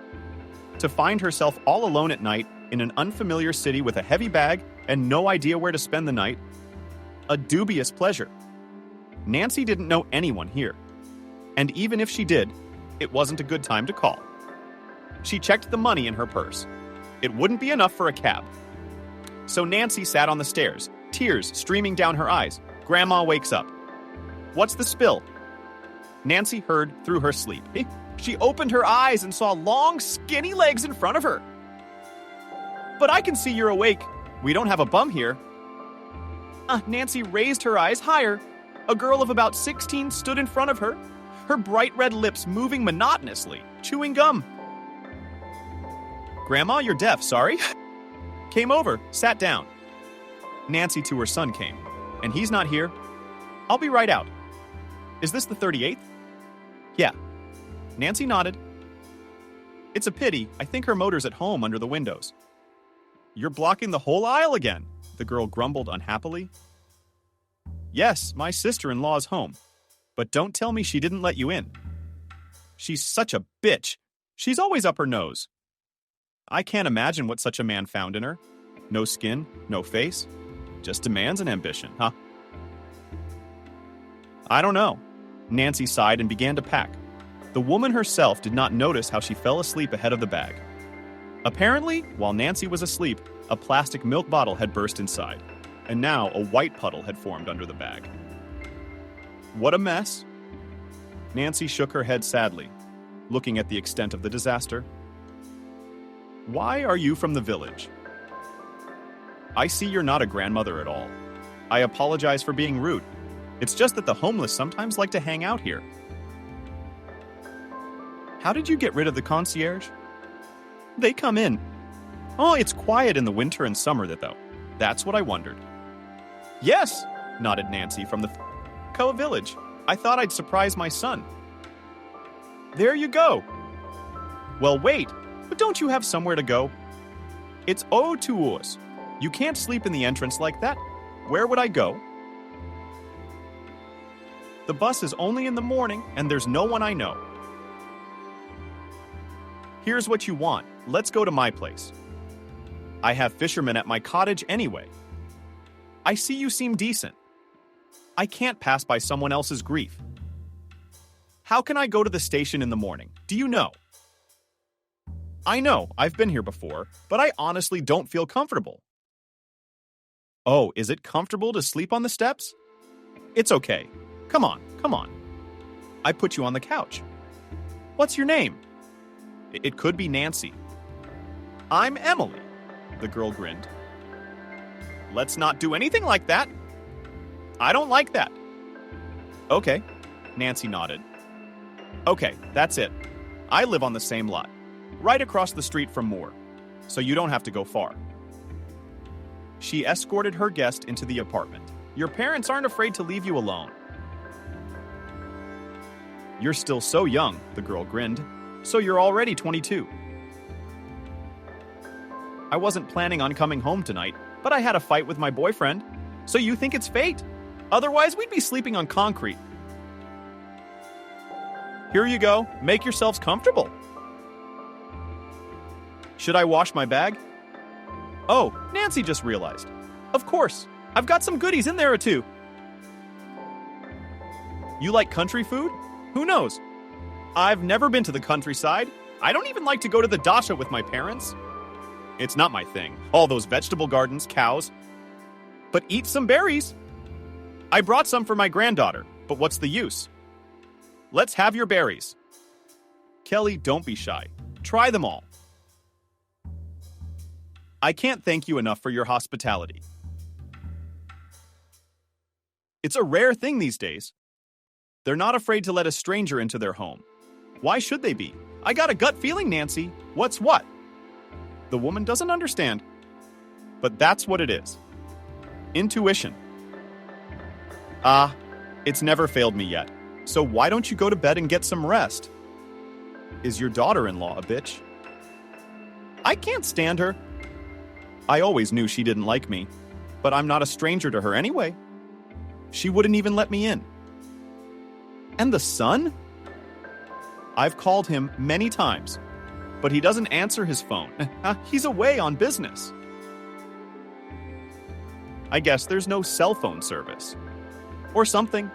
To find herself all alone at night in an unfamiliar city with a heavy bag and no idea where to spend the night, a dubious pleasure. Nancy didn't know anyone here, and even if she did, it wasn't a good time to call. She checked the money in her purse. It wouldn't be enough for a cab. So Nancy sat on the stairs, tears streaming down her eyes. Grandma wakes up. What's the spill? Nancy heard through her sleep. She opened her eyes and saw long, skinny legs in front of her. But I can see you're awake. We don't have a bum here. Nancy raised her eyes higher. A girl of about 16 stood in front of her, her bright red lips moving monotonously, chewing gum. Grandma, you're deaf, sorry. Came over, sat down. Nancy to her son came. And he's not here. I'll be right out. Is this the 38th? Yeah. Nancy nodded. It's a pity. I think her motor's at home under the windows. You're blocking the whole aisle again, the girl grumbled unhappily. Yes, my sister-in-law's home. But don't tell me she didn't let you in. She's such a bitch. She's always up her nose. I can't imagine what such a man found in her. No skin, no face. Just demands and ambition, huh? I don't know. Nancy sighed and began to pack. The woman herself did not notice how she fell asleep ahead of the bag. Apparently, while Nancy was asleep, a plastic milk bottle had burst inside, and now a white puddle had formed under the bag. What a mess. Nancy shook her head sadly, looking at the extent of the disaster. Why are you from the village? I see you're not a grandmother at all. I apologize for being rude. It's just that the homeless sometimes like to hang out here. How did you get rid of the concierge? They come in. Oh, it's quiet in the winter and summer, though. That's what I wondered. Yes, nodded Nancy from the Koa village. I thought I'd surprise my son. There you go. Well, wait, but don't you have somewhere to go? It's 2 hours. You can't sleep in the entrance like that. Where would I go? The bus is only in the morning, and there's no one I know. Here's what you want. Let's go to my place. I have fishermen at my cottage anyway. I see you seem decent. I can't pass by someone else's grief. How can I go to the station in the morning? Do you know? I know, I've been here before, but I honestly don't feel comfortable. Oh, is it comfortable to sleep on the steps? It's okay. Come on, come on. I put you on the couch. What's your name? It could be Nancy. I'm Emily, the girl grinned. Let's not do anything like that. I don't like that. Okay, Nancy nodded. Okay, that's it. I live on the same lot, right across the street from Moore, so you don't have to go far. She escorted her guest into the apartment. Your parents aren't afraid to leave you alone. You're still so young, the girl grinned. So you're already 22. I wasn't planning on coming home tonight, but I had a fight with my boyfriend. So you think it's fate? Otherwise, we'd be sleeping on concrete. Here you go. Make yourselves comfortable. Should I wash my bag? Oh, Nancy just realized. Of course, I've got some goodies in there too. You like country food? Who knows? I've never been to the countryside. I don't even like to go to the dacha with my parents. It's not my thing. All those vegetable gardens, cows. But eat some berries. I brought some for my granddaughter, but what's the use? Let's have your berries. Kelly, don't be shy. Try them all. I can't thank you enough for your hospitality. It's a rare thing these days. They're not afraid to let a stranger into their home. Why should they be? I got a gut feeling, Nancy. What's what? The woman doesn't understand. But that's what it is. Intuition. It's never failed me yet. So why don't you go to bed and get some rest? Is your daughter-in-law a bitch? I can't stand her. I always knew she didn't like me, but I'm not a stranger to her anyway. She wouldn't even let me in. And the son? I've called him many times, but he doesn't answer his phone. He's away on business. I guess there's no cell phone service. Or something.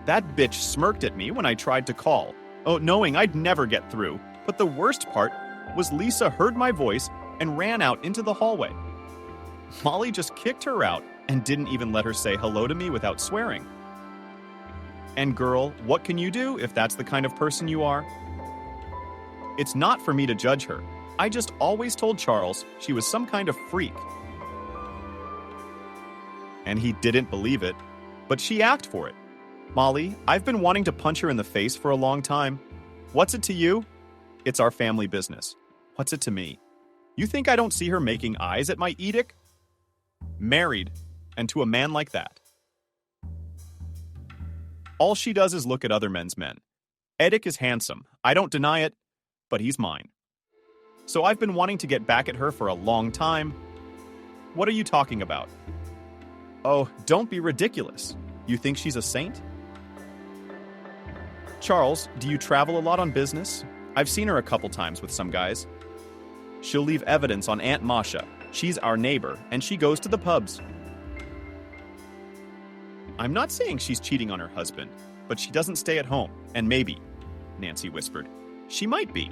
That bitch smirked at me when I tried to call, knowing I'd never get through. But the worst part was Lisa heard my voice and ran out into the hallway. Molly just kicked her out and didn't even let her say hello to me without swearing. And girl, what can you do if that's the kind of person you are? It's not for me to judge her. I just always told Charles she was some kind of freak. And he didn't believe it, but she asked for it. Molly, I've been wanting to punch her in the face for a long time. What's it to you? It's our family business. What's it to me? You think I don't see her making eyes at my edict? Married, and to a man like that. All she does is look at other men's men. Edic is handsome. I don't deny it, but he's mine. So I've been wanting to get back at her for a long time. What are you talking about? Oh, don't be ridiculous. You think she's a saint? Charles, do you travel a lot on business? I've seen her a couple times with some guys. She'll leave evidence on Aunt Masha. She's our neighbor, and she goes to the pubs. I'm not saying she's cheating on her husband, but she doesn't stay at home, and maybe, Nancy whispered, she might be.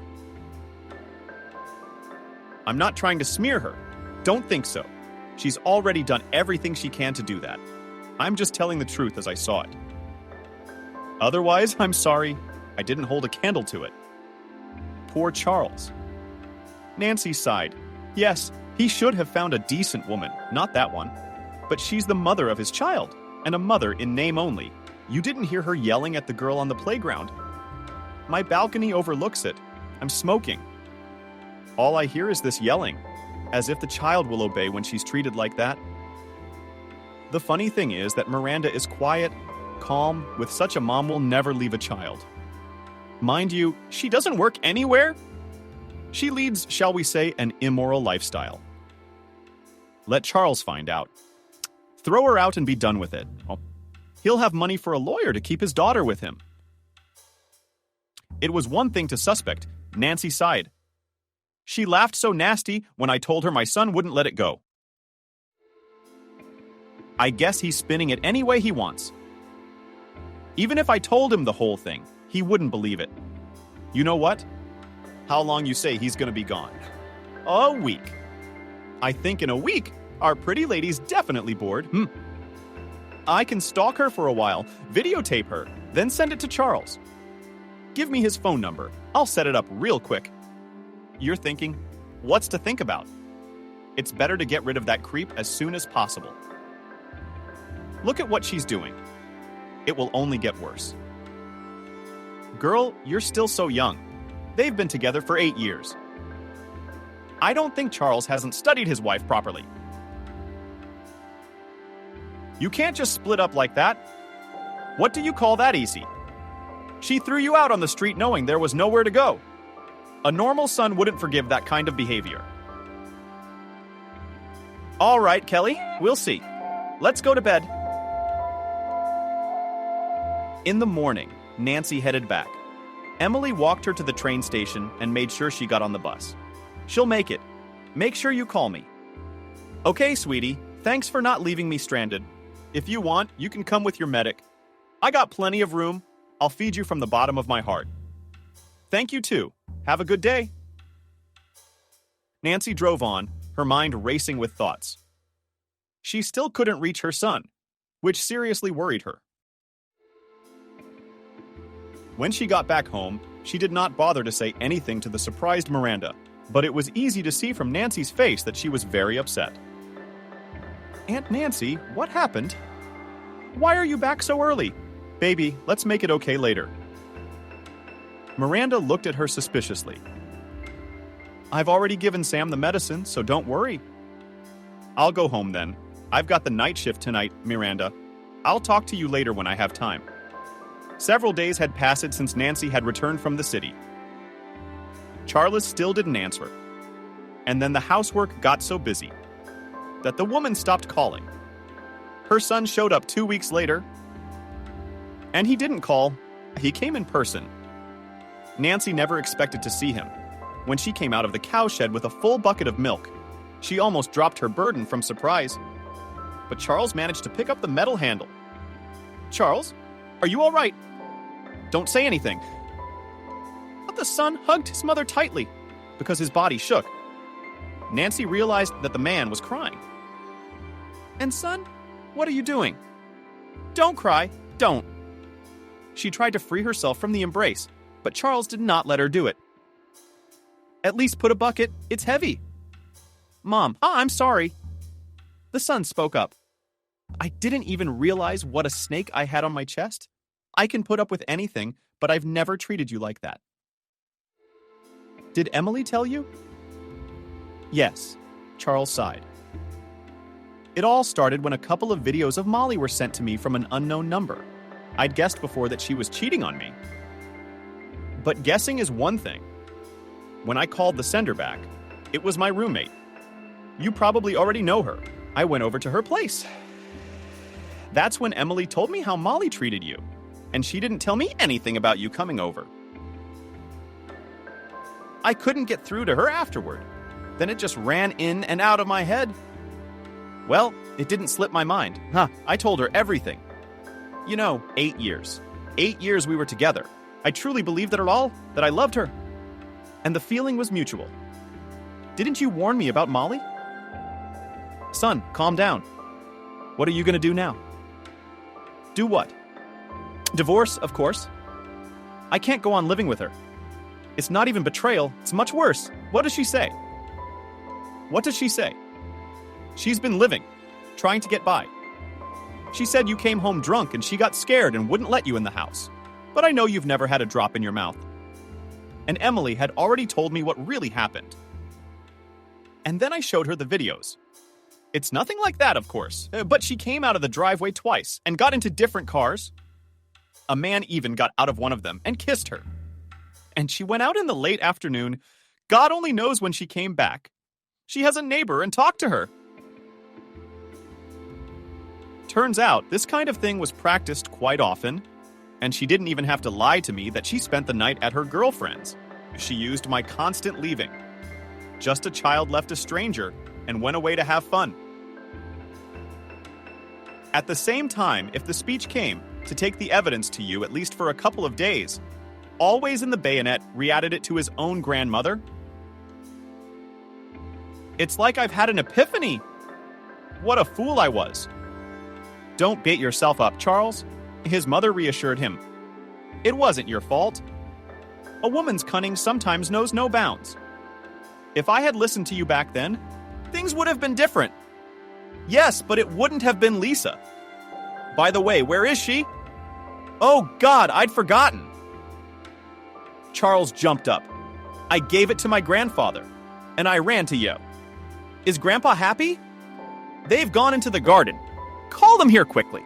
I'm not trying to smear her. Don't think so. She's already done everything she can to do that. I'm just telling the truth as I saw it. Otherwise, I'm sorry, I didn't hold a candle to it. Poor Charles. Nancy sighed. Yes, he should have found a decent woman, not that one. But she's the mother of his child, and a mother in name only. You didn't hear her yelling at the girl on the playground. My balcony overlooks it. I'm smoking. All I hear is this yelling, as if the child will obey when she's treated like that. The funny thing is that Miranda is quiet, calm, with such a mom will never leave a child. Mind you, she doesn't work anywhere. She leads, shall we say, an immoral lifestyle. Let Charles find out. Throw her out and be done with it. Oh, he'll have money for a lawyer to keep his daughter with him. It was one thing to suspect. Nancy sighed. She laughed so nasty when I told her my son wouldn't let it go. I guess he's spinning it any way he wants. Even if I told him the whole thing, he wouldn't believe it. You know what? How long you say he's gonna be gone? A week. I think in a week, our pretty lady's definitely bored. I can stalk her for a while, videotape her, then send it to Charles. Give me his phone number. I'll set it up real quick. You're thinking, what's to think about? It's better to get rid of that creep as soon as possible. Look at what she's doing. It will only get worse. Girl, you're still so young. They've been together for 8 years. I don't think Charles hasn't studied his wife properly. You can't just split up like that. What do you call that easy? She threw you out on the street knowing there was nowhere to go. A normal son wouldn't forgive that kind of behavior. All right, Kelly, we'll see. Let's go to bed. In the morning, Nancy headed back. Emily walked her to the train station and made sure she got on the bus. She'll make it. Make sure you call me. Okay, sweetie. Thanks for not leaving me stranded. If you want, you can come with your medic. I got plenty of room. I'll feed you from the bottom of my heart. Thank you too. Have a good day. Nancy drove on, her mind racing with thoughts. She still couldn't reach her son, which seriously worried her. When she got back home, she did not bother to say anything to the surprised Miranda, but it was easy to see from Nancy's face that she was very upset. Aunt Nancy, what happened? Why are you back so early? Baby, let's make it okay later. Miranda looked at her suspiciously. I've already given Sam the medicine, so don't worry. I'll go home then. I've got the night shift tonight, Miranda. I'll talk to you later when I have time. Several days had passed since Nancy had returned from the city. Charles still didn't answer. And then the housework got so busy that the woman stopped calling. Her son showed up 2 weeks later, and he didn't call, he came in person. Nancy never expected to see him. When she came out of the cowshed with a full bucket of milk, she almost dropped her burden from surprise. But Charles managed to pick up the metal handle. Charles, are you all right? Don't say anything. But the son hugged his mother tightly because his body shook. Nancy realized that the man was crying. And son, what are you doing? Don't cry, don't. She tried to free herself from the embrace, but Charles did not let her do it. At least put a bucket, it's heavy. Mom, I'm sorry. The son spoke up. I didn't even realize what a snake I had on my chest. I can put up with anything, but I've never treated you like that. Did Emily tell you? Yes, Charles sighed. It all started when a couple of videos of Molly were sent to me from an unknown number. I'd guessed before that she was cheating on me. But guessing is one thing. When I called the sender back, it was my roommate. You probably already know her. I went over to her place. That's when Emily told me how Molly treated you, and she didn't tell me anything about you coming over. I couldn't get through to her afterward. Then it just ran in and out of my head. Well, it didn't slip my mind. I told her everything. 8 years. 8 years we were together. I truly believed it all, that I loved her. And the feeling was mutual. Didn't you warn me about Molly? Son, calm down. What are you going to do now? Do what? Divorce, of course. I can't go on living with her. It's not even betrayal, it's much worse. What does she say? What does she say? She's been living, trying to get by. She said you came home drunk and she got scared and wouldn't let you in the house. But I know you've never had a drop in your mouth. And Emily had already told me what really happened. And then I showed her the videos. It's nothing like that, of course, but she came out of the driveway twice and got into different cars. A man even got out of one of them and kissed her. And she went out in the late afternoon. God only knows when she came back. She has a neighbor and talked to her. Turns out, this kind of thing was practiced quite often, and she didn't even have to lie to me that she spent the night at her girlfriend's. She used my constant leaving. Just a child left a stranger and went away to have fun. At the same time, if the speech came to take the evidence to you at least for a couple of days, always in the bayonet re-added it to his own grandmother. It's like I've had an epiphany. What a fool I was. Don't beat yourself up, Charles. His mother reassured him. It wasn't your fault. A woman's cunning sometimes knows no bounds. If I had listened to you back then, things would have been different. Yes, but it wouldn't have been Lisa. By the way, where is she? Oh God, I'd forgotten. Charles jumped up. I gave it to my grandfather, and I ran to you. Is Grandpa happy? They've gone into the garden. Call them here quickly.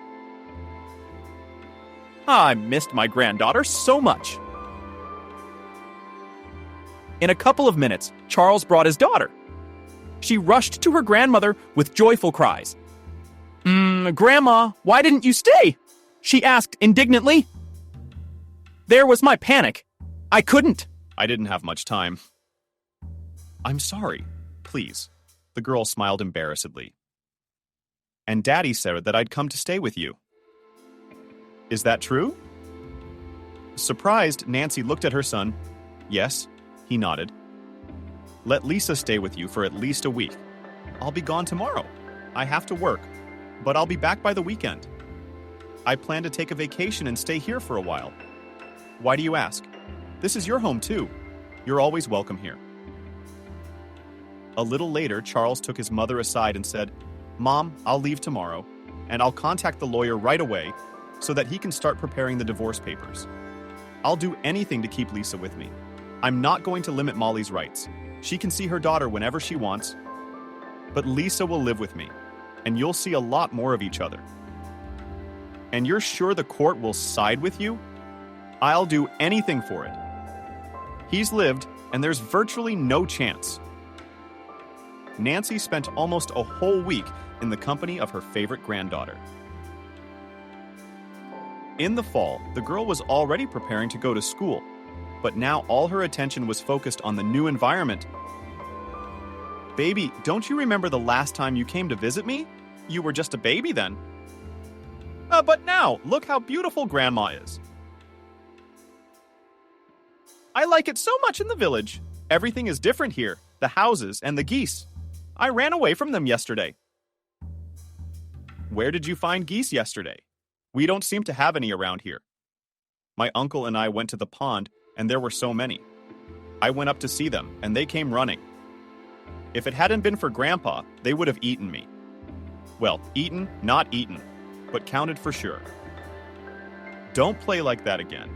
I missed my granddaughter so much. In a couple of minutes, Charles brought his daughter. She rushed to her grandmother with joyful cries. Grandma, why didn't you stay? She asked indignantly. There was my panic. I couldn't. I didn't have much time. I'm sorry. Please. The girl smiled embarrassedly. And Daddy said that I'd come to stay with you. Is that true? Surprised, Nancy looked at her son. Yes, he nodded. Let Lisa stay with you for at least a week. I'll be gone tomorrow. I have to work, but I'll be back by the weekend. I plan to take a vacation and stay here for a while. Why do you ask? This is your home too. You're always welcome here. A little later, Charles took his mother aside and said, Mom, I'll leave tomorrow, and I'll contact the lawyer right away so that he can start preparing the divorce papers. I'll do anything to keep Lisa with me. I'm not going to limit Molly's rights. She can see her daughter whenever she wants, but Lisa will live with me, and you'll see a lot more of each other. And you're sure the court will side with you? I'll do anything for it. He's lived, and there's virtually no chance. Nancy spent almost a whole week in the company of her favorite granddaughter. In the fall, the girl was already preparing to go to school, but now all her attention was focused on the new environment. Baby, don't you remember the last time you came to visit me? You were just a baby then. But now, look how beautiful Grandma is. I like it so much in the village. Everything is different here, the houses and the geese. I ran away from them yesterday. Where did you find geese yesterday? We don't seem to have any around here. My uncle and I went to the pond, and there were so many. I went up to see them, and they came running. If it hadn't been for Grandpa, they would have eaten me. Well, eaten, not eaten, but counted for sure. Don't play like that again.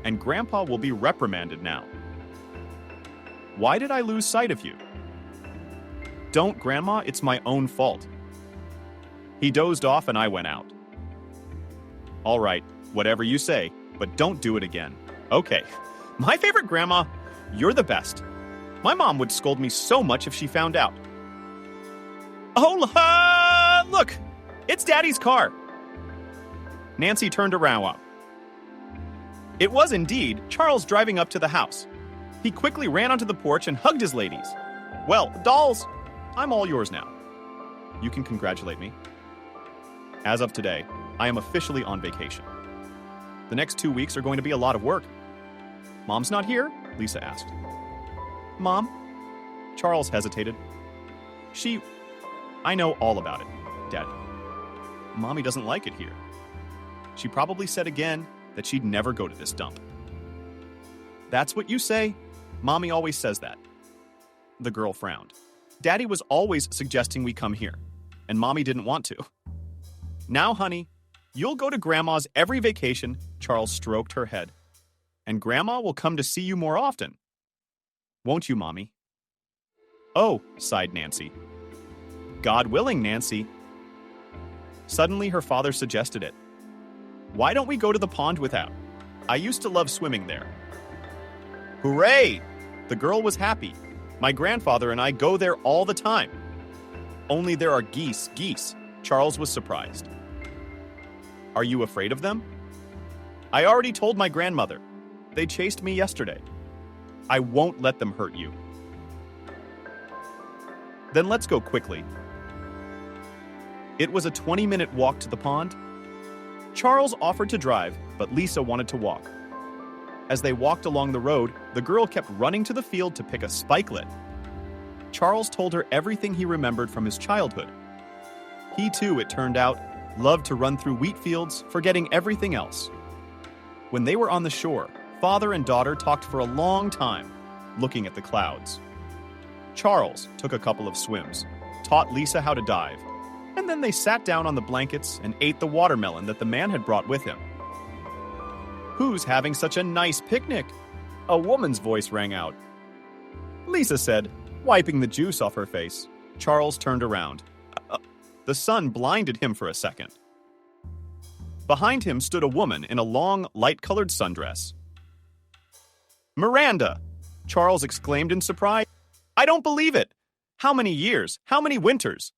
And Grandpa will be reprimanded now. Why did I lose sight of you? Don't, Grandma, it's my own fault. He dozed off and I went out. All right, whatever you say, but don't do it again. Okay, my favorite Grandma, you're the best. My mom would scold me so much if she found out. Oh, look, it's Daddy's car. Nancy turned around. It was indeed Charles driving up to the house. He quickly ran onto the porch and hugged his ladies. Well, dolls, I'm all yours now. You can congratulate me. As of today, I am officially on vacation. The next 2 weeks are going to be a lot of work. Mom's not here? Lisa asked. Mom? Charles hesitated. I know all about it, Daddy. Mommy doesn't like it here. She probably said again that she'd never go to this dump. That's what you say? Mommy always says that. The girl frowned. Daddy was always suggesting we come here, and Mommy didn't want to. Now, honey, you'll go to Grandma's every vacation, Charles stroked her head, and Grandma will come to see you more often. Won't you, Mommy? Oh, sighed Nancy. God willing, Nancy. Suddenly, her father suggested it. Why don't we go to the pond without? I used to love swimming there. Hooray! The girl was happy. My grandfather and I go there all the time. Only there are geese. Charles was surprised. Are you afraid of them? I already told my grandmother. They chased me yesterday. I won't let them hurt you. Then let's go quickly. It was a 20-minute walk to the pond. Charles offered to drive, but Lisa wanted to walk. As they walked along the road, the girl kept running to the field to pick a spikelet. Charles told her everything he remembered from his childhood. He too, it turned out, loved to run through wheat fields, forgetting everything else. When they were on the shore, father and daughter talked for a long time, looking at the clouds. Charles took a couple of swims, taught Lisa how to dive, and then they sat down on the blankets and ate the watermelon that the man had brought with him. Who's having such a nice picnic? A woman's voice rang out. Lisa said, wiping the juice off her face. Charles turned around. The sun blinded him for a second. Behind him stood a woman in a long, light-colored sundress. Miranda! Charles exclaimed in surprise. I don't believe it! How many years? How many winters?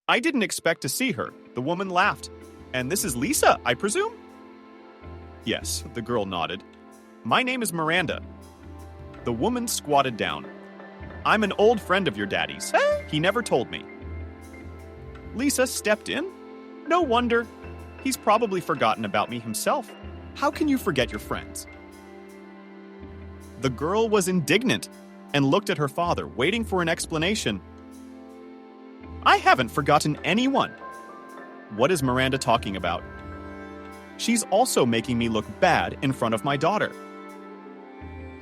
I didn't expect to see her, the woman laughed. And this is Lisa, I presume? Yes, the girl nodded. My name is Miranda. The woman squatted down. I'm an old friend of your daddy's. He never told me. Lisa stepped in. No wonder. He's probably forgotten about me himself. How can you forget your friends? The girl was indignant and looked at her father, waiting for an explanation. I haven't forgotten anyone. What is Miranda talking about? She's also making me look bad in front of my daughter.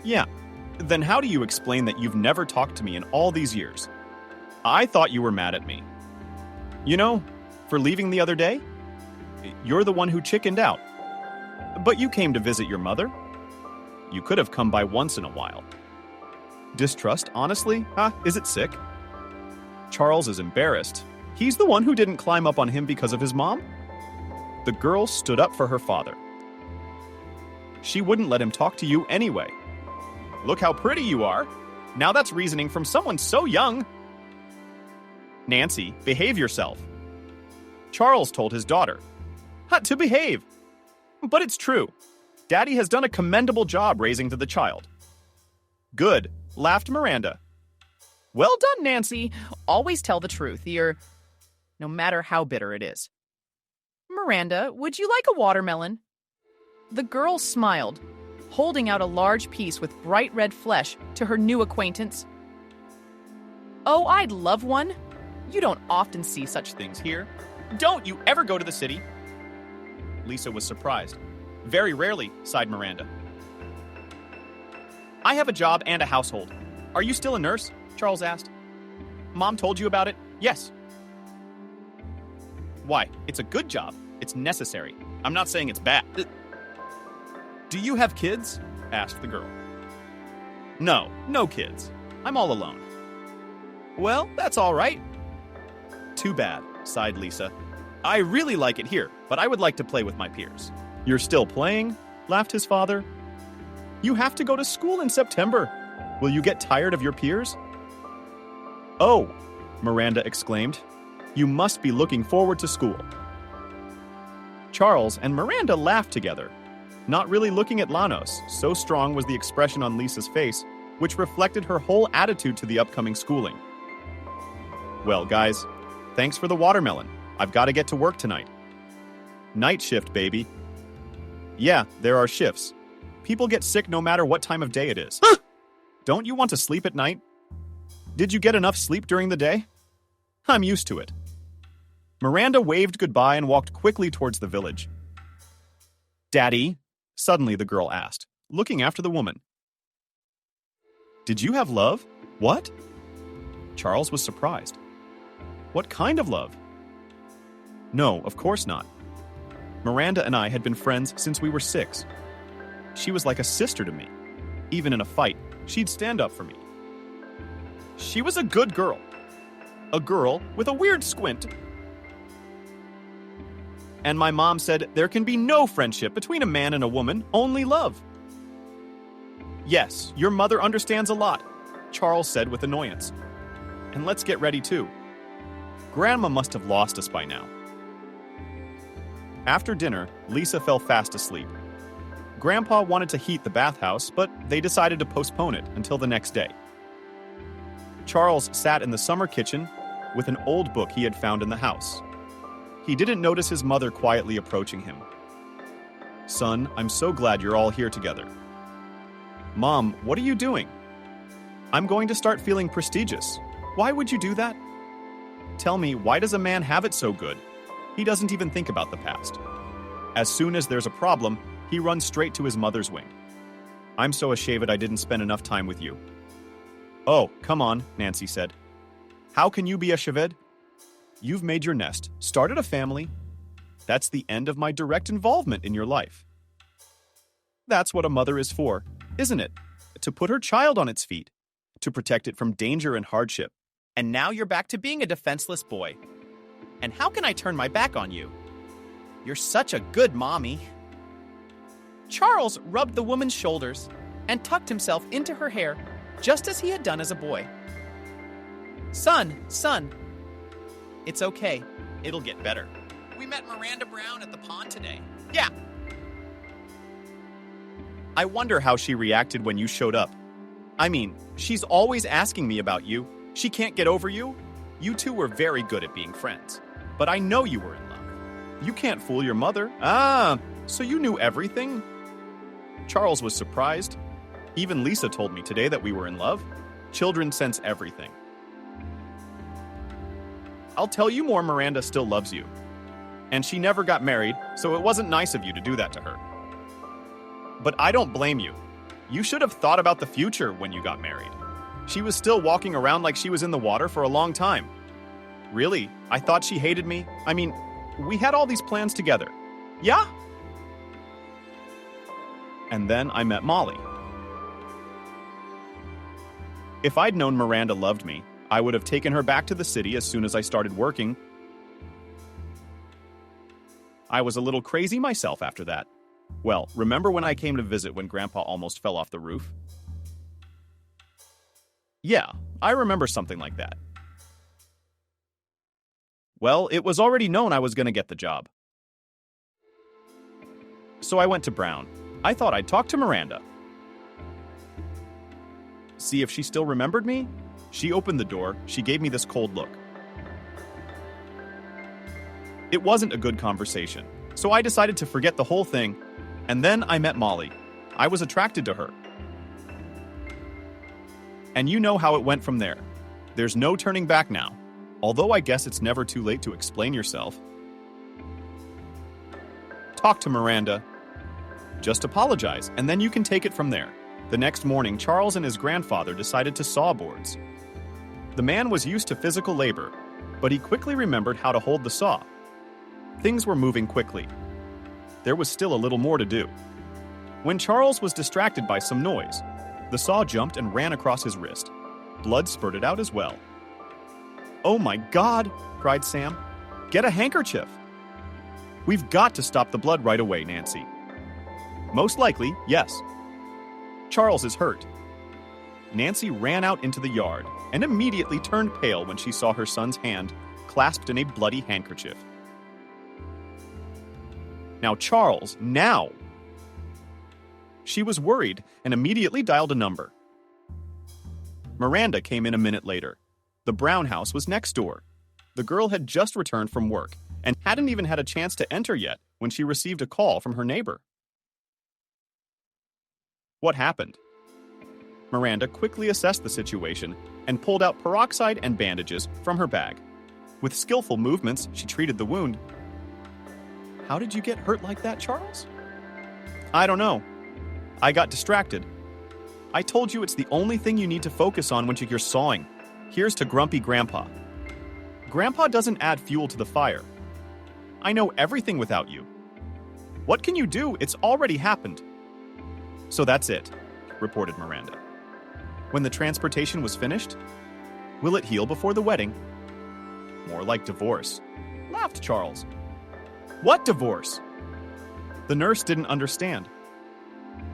Yeah, then how do you explain that you've never talked to me in all these years? I thought you were mad at me. You know, for leaving the other day? You're the one who chickened out. But you came to visit your mother. You could have come by once in a while. Distrust, honestly? Is it sick? Charles is embarrassed. He's the one who didn't climb up on him because of his mom? The girl stood up for her father. She wouldn't let him talk to you anyway. Look how pretty you are. Now that's reasoning from someone so young. Nancy, behave yourself. Charles told his daughter. To behave. But it's true. Daddy has done a commendable job raising the child. Good, laughed Miranda.
Well done, Nancy. Always tell the truth, no matter how bitter it is. Miranda, would you like a watermelon? The girl smiled, holding out a large piece with bright red flesh to her new acquaintance. Oh, I'd love one. You don't often see such things here.
Don't you ever go to the city? Lisa was surprised. Very rarely, sighed Miranda. I have a job and a household. Are you still a nurse? Charles asked. Mom told you about it? Yes. Why? It's a good job. It's necessary. I'm not saying it's bad. Do you have kids? Asked the girl. No kids. I'm all alone. Well, that's all right. Too bad, sighed Lisa. I really like it here, but I would like to play with my peers. You're still playing? Laughed his father. You have to go to school in September. Will you get tired of your peers? Oh, Miranda exclaimed. You must be looking forward to school. Charles and Miranda laughed together, not really looking at Lanos, so strong was the expression on Lisa's face, which reflected her whole attitude to the upcoming schooling. Well, guys, thanks for the watermelon. I've got to get to work tonight. Night shift, baby. Yeah, there are shifts. People get sick no matter what time of day it is. Don't you want to sleep at night? Did you get enough sleep during the day? I'm used to it. Miranda waved goodbye and walked quickly towards the village. Daddy, suddenly the girl asked, looking after the woman. Did you have love? What? Charles was surprised. What kind of love? No, of course not. Miranda and I had been friends since we were 6. She was like a sister to me. Even in a fight, she'd stand up for me. She was a good girl. A girl with a weird squint. And my mom said there can be no friendship between a man and a woman, only love. Yes, your mother understands a lot, Charles said with annoyance. And let's get ready too. Grandma must have lost us by now. After dinner, Lisa fell fast asleep. Grandpa wanted to heat the bathhouse, but they decided to postpone it until the next day. Charles sat in the summer kitchen with an old book he had found in the house. He didn't notice his mother quietly approaching him. Son, I'm so glad you're all here together. Mom, what are you doing? I'm going to start feeling prestigious. Why would you do that? Tell me, why does a man have it so good? He doesn't even think about the past. As soon as there's a problem, he runs straight to his mother's wing. I'm so ashamed I didn't spend enough time with you. Oh, come on, Nancy said. How can you be a Shaved? You've made your nest, started a family. That's the end of my direct involvement in your life. That's what a mother is for, isn't it? To put her child on its feet, to protect it from danger and hardship.
And now you're back to being a defenseless boy. And how can I turn my back on you? You're such a good mommy. Charles rubbed the woman's shoulders and tucked himself into her hair, just as he had done as a boy. Son, it's okay. It'll get better. We met Miranda Brown at the pond today. Yeah.
I wonder how she reacted when you showed up. I mean, she's always asking me about you. She can't get over you. You two were very good at being friends. But I know you were in love. You can't fool your mother. Ah, so you knew everything? Charles was surprised. Even Lisa told me today that we were in love. Children sense everything. I'll tell you more, Miranda still loves you. And she never got married, so it wasn't nice of you to do that to her. But I don't blame you. You should have thought about the future when you got married. She was still walking around like she was in the water for a long time. Really, I thought she hated me. I mean, we had all these plans together. Yeah? And then I met Molly. If I'd known Miranda loved me, I would have taken her back to the city as soon as I started working. I was a little crazy myself after that. Well, remember when I came to visit when Grandpa almost fell off the roof? Yeah, I remember something like that. Well, it was already known I was going to get the job. So I went to Brown. I thought I'd talk to Miranda. See if she still remembered me? She opened the door. She gave me this cold look. It wasn't a good conversation, so I decided to forget the whole thing, and then I met Molly. I was attracted to her. And you know how it went from there. There's no turning back now, although I guess it's never too late to explain yourself. Talk to Miranda. Just apologize, and then you can take it from there. The next morning, Charles and his grandfather decided to saw boards. The man was used to physical labor, but he quickly remembered how to hold the saw. Things were moving quickly. There was still a little more to do. When Charles was distracted by some noise, the saw jumped and ran across his wrist. Blood spurted out as well. "Oh my God!" cried Sam. "Get a handkerchief!" "We've got to stop the blood right away, Nancy." "Most likely, yes." "Charles is hurt." Nancy ran out into the yard and immediately turned pale when she saw her son's hand clasped in a bloody handkerchief. "Now, Charles, now!" She was worried and immediately dialed a number. Miranda came in a minute later. The Brown house was next door. The girl had just returned from work and hadn't even had a chance to enter yet when she received a call from her neighbor. What happened? Miranda quickly assessed the situation and pulled out peroxide and bandages from her bag. With skillful movements, she treated the wound. "How did you get hurt like that, Charles?" "I don't know. I got distracted. I told you it's the only thing you need to focus on when you're sawing. Here's to Grumpy Grandpa. Grandpa doesn't add fuel to the fire. I know everything without you. What can you do? It's already happened." "So that's it," reported Miranda. "When the transportation was finished? Will it heal before the wedding?" "More like divorce," laughed Charles. "What divorce?" The nurse didn't understand.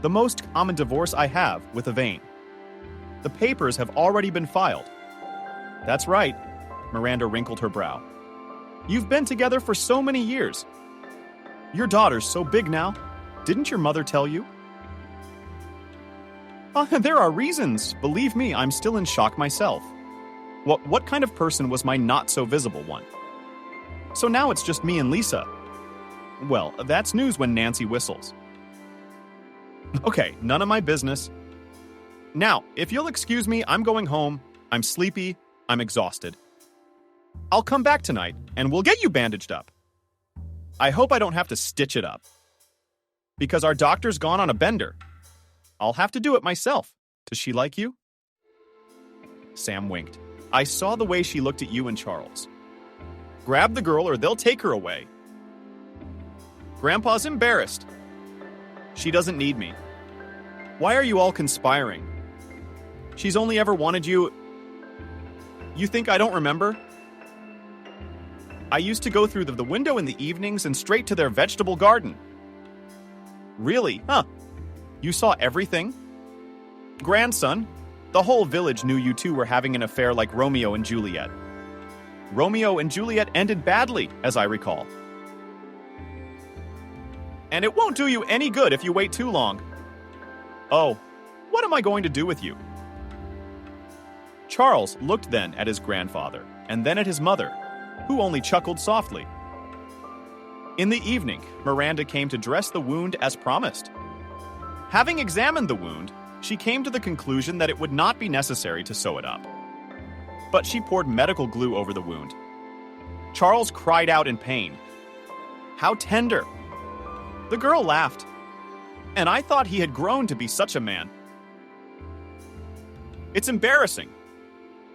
"The most common divorce I have, with a vein. The papers have already been filed." "That's right," Miranda wrinkled her brow. "You've been together for so many years. Your daughter's so big now. Didn't your mother tell you?" There are reasons. Believe me, I'm still in shock myself. What kind of person was my not-so-visible one? So now it's just me and Lisa. Well, that's news when Nancy whistles. Okay, none of my business. Now, if you'll excuse me, I'm going home. I'm sleepy. I'm exhausted. I'll come back tonight, and we'll get you bandaged up. I hope I don't have to stitch it up. Because our doctor's gone on a bender. I'll have to do it myself. Does she like you? Sam winked. I saw the way she looked at you and Charles. Grab the girl or they'll take her away. Grandpa's embarrassed. She doesn't need me. Why are you all conspiring? She's only ever wanted you. You think I don't remember? I used to go through the window in the evenings and straight to their vegetable garden. Really? Huh. You saw everything? Grandson, the whole village knew you two were having an affair like Romeo and Juliet. Romeo and Juliet ended badly, as I recall. And it won't do you any good if you wait too long. Oh, what am I going to do with you? Charles looked then at his grandfather and then at his mother, who only chuckled softly. In the evening, Miranda came to dress the wound as promised. Having examined the wound, she came to the conclusion that it would not be necessary to sew it up. But she poured medical glue over the wound. Charles cried out in pain. How tender! The girl laughed. And I thought he had grown to be such a man. It's embarrassing.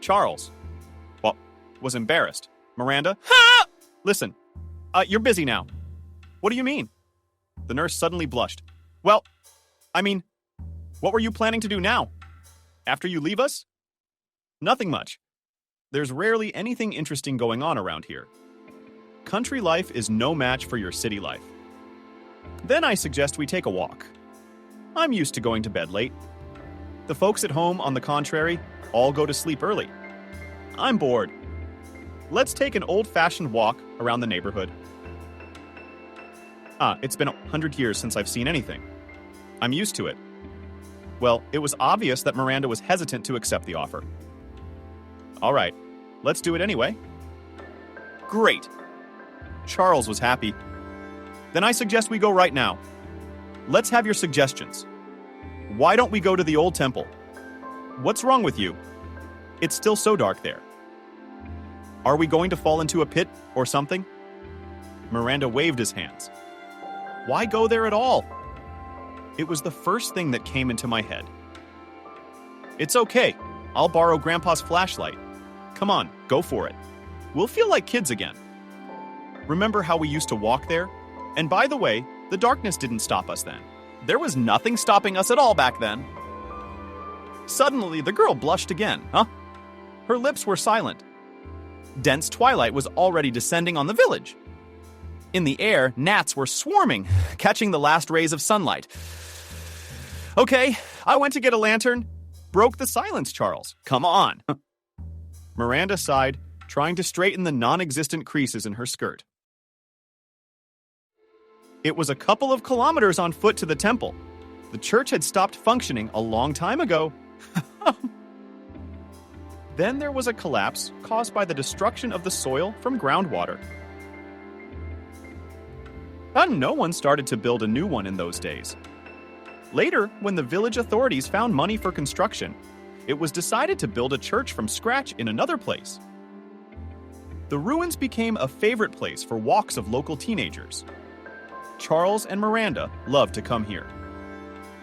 Charles, well, was embarrassed. Miranda, ha! Listen, you're busy now. What do you mean? The nurse suddenly blushed. Well, I mean, what were you planning to do now? After you leave us? Nothing much. There's rarely anything interesting going on around here. Country life is no match for your city life. Then I suggest we take a walk. I'm used to going to bed late. The folks at home, on the contrary, all go to sleep early. I'm bored. Let's take an old-fashioned walk around the neighborhood. It's been 100 years since I've seen anything. I'm used to it. Well, it was obvious that Miranda was hesitant to accept the offer. All right, let's do it anyway. Great. Charles was happy. Then I suggest we go right now. Let's have your suggestions. Why don't we go to the old temple? What's wrong with you? It's still so dark there. Are we going to fall into a pit or something? Miranda waved his hands. Why go there at all? It was the first thing that came into my head. It's okay. I'll borrow Grandpa's flashlight. Come on, go for it. We'll feel like kids again. Remember how we used to walk there? And by the way, the darkness didn't stop us then. There was nothing stopping us at all back then. Suddenly, the girl blushed again, Her lips were silent. Dense twilight was already descending on the village. In the air, gnats were swarming, catching the last rays of sunlight. Okay, I went to get a lantern. Broke the silence, Charles. Come on. Miranda sighed, trying to straighten the non-existent creases in her skirt. It was a couple of kilometers on foot to the temple. The church had stopped functioning a long time ago. Then there was a collapse caused by the destruction of the soil from groundwater. And no one started to build a new one in those days. Later, when the village authorities found money for construction, it was decided to build a church from scratch in another place. The ruins became a favorite place for walks of local teenagers. Charles and Miranda loved to come here.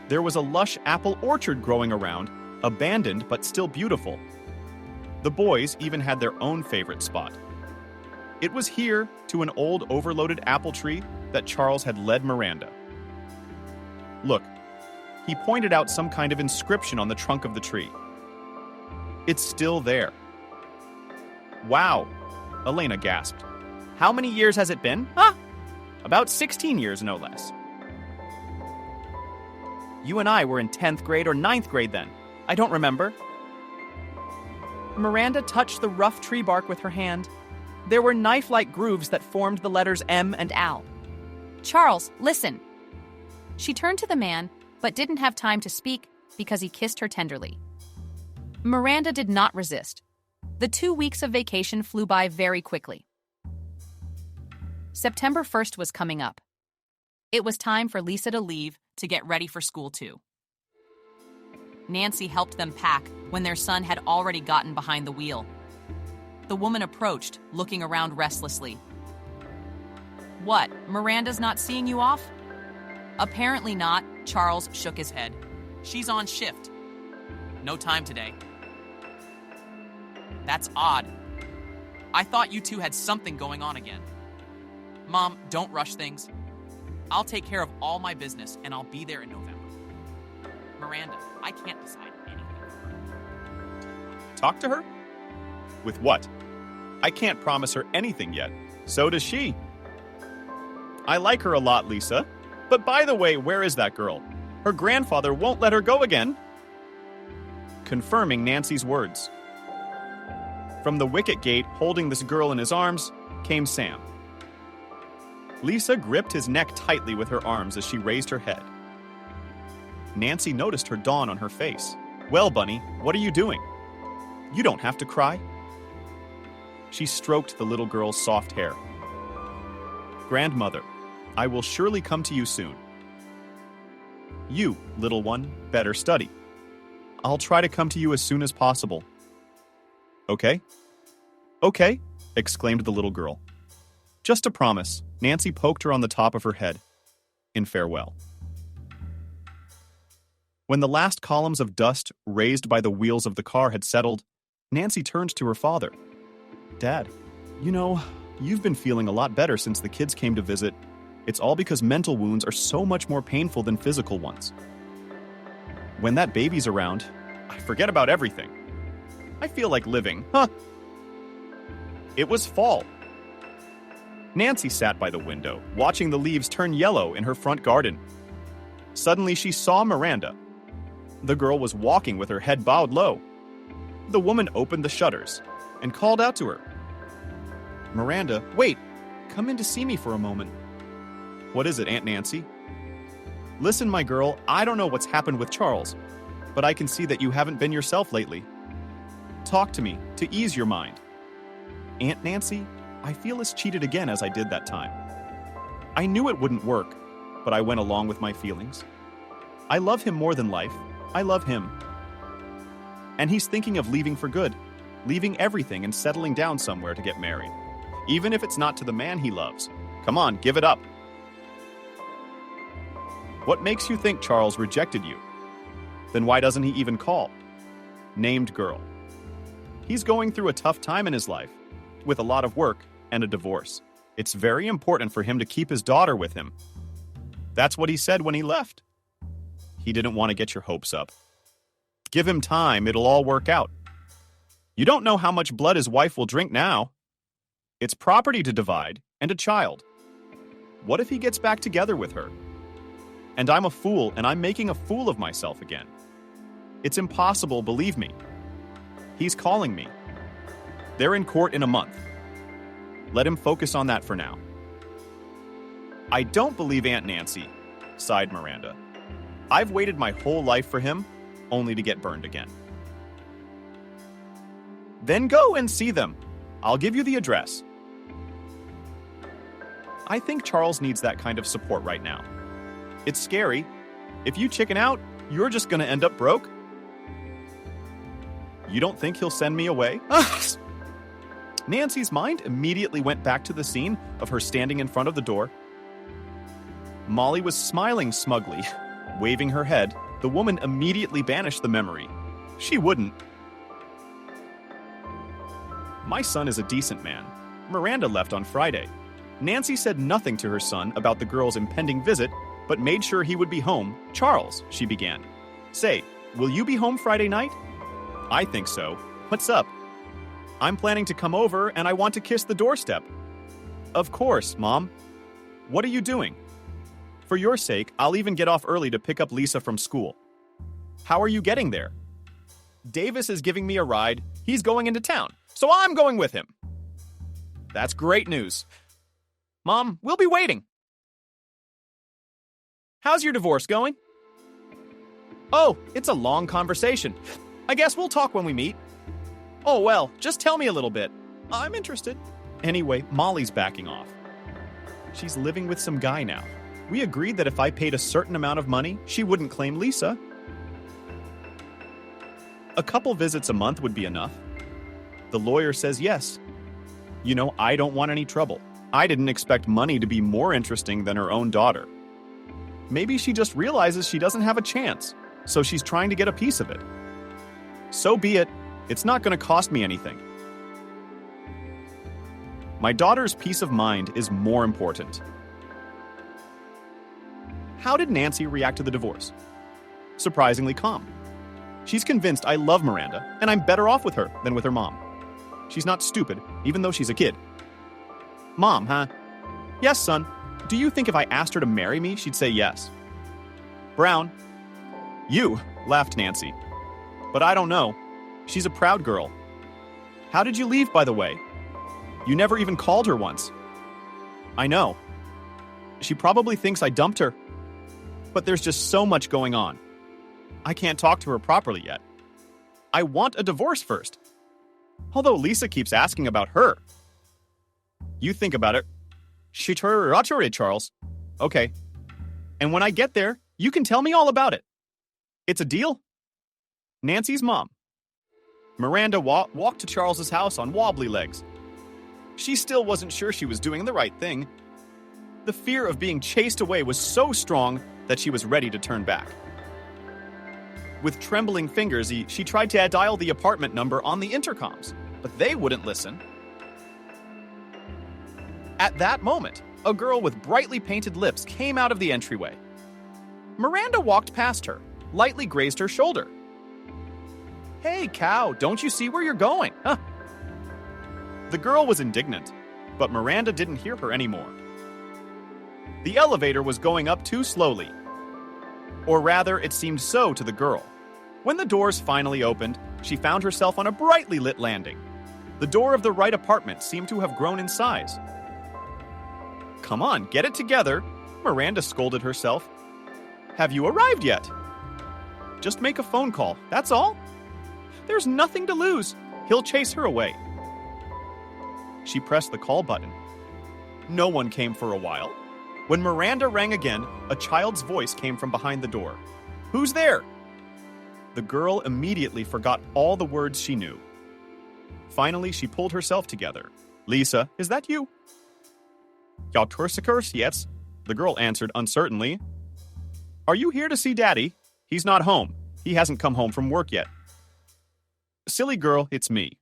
There was a lush apple orchard growing around, abandoned but still beautiful. The boys even had their own favorite spot. It was here, to an old overloaded apple tree, that Charles had led Miranda. Look, he pointed out some kind of inscription on the trunk of the tree. It's still there. Wow, Elena gasped. How many years has it been? About 16 years, no less. You and I were in 10th grade or 9th grade then. I don't remember.
Miranda touched the rough tree bark with her hand. There were knife-like grooves that formed the letters M and Al.
Charles, listen. She turned to the man, but didn't have time to speak because he kissed her tenderly. Miranda did not resist. The 2 weeks of vacation flew by very quickly. September 1st was coming up. It was time for Lisa to leave to get ready for school too. Nancy helped them pack when their son had already gotten behind the wheel. The woman approached, looking around restlessly. What, Miranda's not seeing you off? Apparently not, Charles shook his head.
She's on shift. No time today. That's odd. I thought you two had something going on again. Mom, don't rush things. I'll take care of all my business and I'll be there in November. Miranda, I can't decide anything for her.
Talk to her? With what? I can't promise her anything yet. So does she. I like her a lot, Lisa. But by the way, where is that girl? Her grandfather won't let her go again. Confirming Nancy's words. From the wicket gate, holding this girl in his arms, came Sam. Lisa gripped his neck tightly with her arms as she raised her head. Nancy noticed her dawn on her face. Well, Bunny, what are you doing? You don't have to cry. She stroked the little girl's soft hair. Grandmother, I will surely come to you soon. You, little one, better study. I'll try to come to you as soon as possible. Okay? Okay, exclaimed the little girl. Just a promise. Nancy poked her on the top of her head in farewell. When the last columns of dust raised by the wheels of the car had settled, Nancy turned to her father. Dad, you've been feeling a lot better since the kids came to visit. It's all because mental wounds are so much more painful than physical ones. When that baby's around, I forget about everything. I feel like living, huh? It was fall. Nancy sat by the window, watching the leaves turn yellow in her front garden. Suddenly, she saw Miranda. The girl was walking with her head bowed low. The woman opened the shutters and called out to her. Miranda, wait, come in to see me for a moment. What is it, Aunt Nancy? Listen, my girl, I don't know what's happened with Charles, but I can see that you haven't been yourself lately. Talk to me to ease your mind. Aunt Nancy, I feel as cheated again as I did that time. I knew it wouldn't work, but I went along with my feelings. I love him more than life. I love him. And he's thinking of leaving for good, leaving everything and settling down somewhere to get married, even if it's not to the man he loves. Come on, give it up. What makes you think Charles rejected you? Then why doesn't he even call? Named girl. He's going through a tough time in his life, with a lot of work and a divorce. It's very important for him to keep his daughter with him. That's what he said when he left. He didn't want to get your hopes up. Give him time, it'll all work out. You don't know how much blood his wife will drink now. It's property to divide and a child. What if he gets back together with her? And I'm a fool, and I'm making a fool of myself again. It's impossible, believe me. He's calling me. They're in court in a month. Let him focus on that for now. I don't believe Aunt Nancy, sighed Miranda. I've waited my whole life for him, only to get burned again. Then go and see them. I'll give you the address. I think Charles needs that kind of support right now. It's scary. If you chicken out, you're just going to end up broke. You don't think he'll send me away? Nancy's mind immediately went back to the scene of her standing in front of the door. Molly was smiling smugly. Waving her head, the woman immediately banished the memory. She wouldn't. My son is a decent man. Miranda left on Friday. Nancy said nothing to her son about the girl's impending visit, but made sure he would be home. Charles, she began. Say, will you be home Friday night? I think so. What's up? I'm planning to come over and I want to kiss the doorstep. Of course, Mom. What are you doing? For your sake, I'll even get off early to pick up Lisa from school. How are you getting there? Davis is giving me a ride. He's going into town, so I'm going with him. That's great news. Mom, we'll be waiting. How's your divorce going? Oh, it's a long conversation. I guess we'll talk when we meet. Oh, well, just tell me a little bit. I'm interested. Anyway, Molly's backing off. She's living with some guy now. We agreed that if I paid a certain amount of money, she wouldn't claim Lisa. A couple visits a month would be enough. The lawyer says yes. I don't want any trouble. I didn't expect money to be more interesting than her own daughter. Maybe she just realizes she doesn't have a chance, so she's trying to get a piece of it. So be it. It's not going to cost me anything. My daughter's peace of mind is more important. How did Nancy react to the divorce? Surprisingly calm. She's convinced I love Miranda, and I'm better off with her than with her mom. She's not stupid, even though she's a kid. Mom, huh? Yes, son. Do you think if I asked her to marry me, she'd say yes? Brown. You, laughed Nancy. But I don't know. She's a proud girl. How did you leave, by the way? You never even called her once. I know. She probably thinks I dumped her. But there's just so much going on. I can't talk to her properly yet. I want a divorce first. Although Lisa keeps asking about her. You think about it. Charles. Okay. And when I get there, you can tell me all about it. It's a deal? Nancy's mom. Miranda walked to Charles's house on wobbly legs. She still wasn't sure she was doing the right thing. The fear of being chased away was so strong that she was ready to turn back. With trembling fingers, she tried to dial the apartment number on the intercoms, but they wouldn't listen. At that moment, a girl with brightly painted lips came out of the entryway. Miranda walked past her, lightly grazed her shoulder. Hey, cow, don't you see where you're going? Huh? The girl was indignant, but Miranda didn't hear her anymore. The elevator was going up too slowly. Or rather, it seemed so to the girl. When the doors finally opened, she found herself on a brightly lit landing. The door of the right apartment seemed to have grown in size. Come on, get it together, Miranda scolded herself. Have you arrived yet? Just make a phone call, that's all. There's nothing to lose. He'll chase her away. She pressed the call button. No one came for a while. When Miranda rang again, a child's voice came from behind the door. Who's there? The girl immediately forgot all the words she knew. Finally, she pulled herself together. Lisa, is that you? Ja, Tursikers, yes, the girl answered uncertainly. Are you here to see Daddy? He's not home. He hasn't come home from work yet. Silly girl, it's me.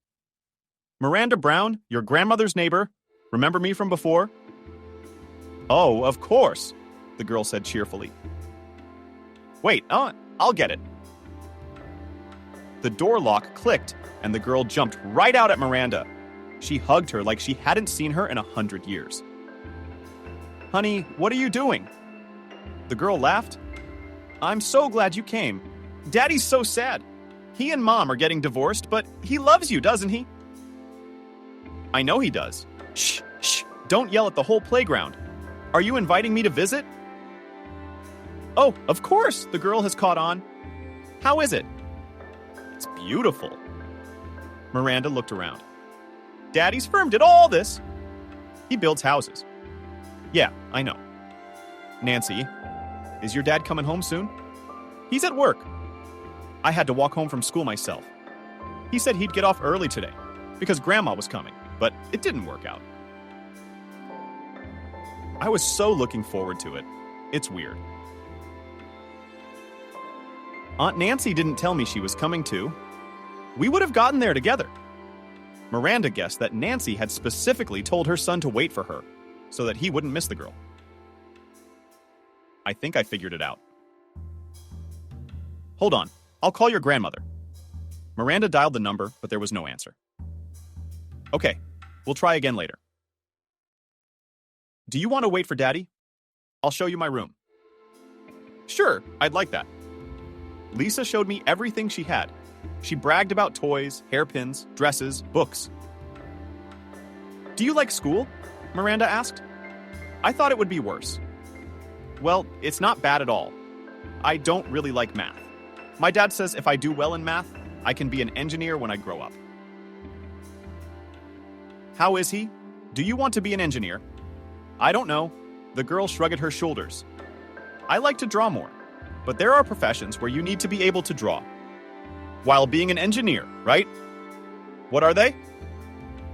Miranda Brown, your grandmother's neighbor. Remember me from before? Oh, of course, the girl said cheerfully. Wait, I'll get it. The door lock clicked, and the girl jumped right out at Miranda. She hugged her like she hadn't seen her in 100 years. Honey, what are you doing? The girl laughed. I'm so glad you came. Daddy's so sad. He and Mom are getting divorced, but he loves you, doesn't he? I know he does. Shh, shh, don't yell at the whole playground. Are you inviting me to visit? Oh, of course, the girl has caught on. How is it? It's beautiful. Miranda looked around. Daddy's firm did all this. He builds houses. Yeah, I know. Nancy, is your dad coming home soon? He's at work. I had to walk home from school myself. He said he'd get off early today because Grandma was coming, but it didn't work out. I was so looking forward to it. It's weird. Aunt Nancy didn't tell me she was coming too. We would have gotten there together. Miranda guessed that Nancy had specifically told her son to wait for her so that he wouldn't miss the girl. I think I figured it out. Hold on, I'll call your grandmother. Miranda dialed the number, but there was no answer. Okay, we'll try again later. Do you want to wait for Daddy? I'll show you my room. Sure, I'd like that. Lisa showed me everything she had. She bragged about toys, hairpins, dresses, books. Do you like school? Miranda asked. I thought it would be worse. Well, it's not bad at all. I don't really like math. My dad says if I do well in math, I can be an engineer when I grow up. How is he? Do you want to be an engineer? I don't know. The girl shrugged her shoulders. I like to draw more, but there are professions where you need to be able to draw. While being an engineer, right? What are they?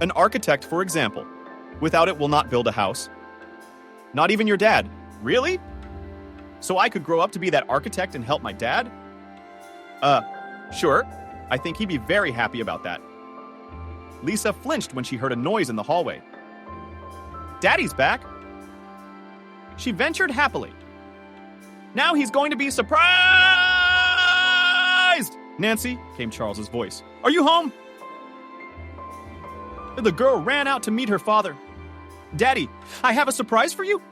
An architect, for example. Without it, will not build a house. Not even your dad. Really? So I could grow up to be that architect and help my dad? Sure. I think he'd be very happy about that. Lisa flinched when she heard a noise in the hallway. Daddy's back. She ventured happily. Now he's going to be surprised! Nancy, came Charles's voice. Are you home? The girl ran out to meet her father. Daddy, I have a surprise for you.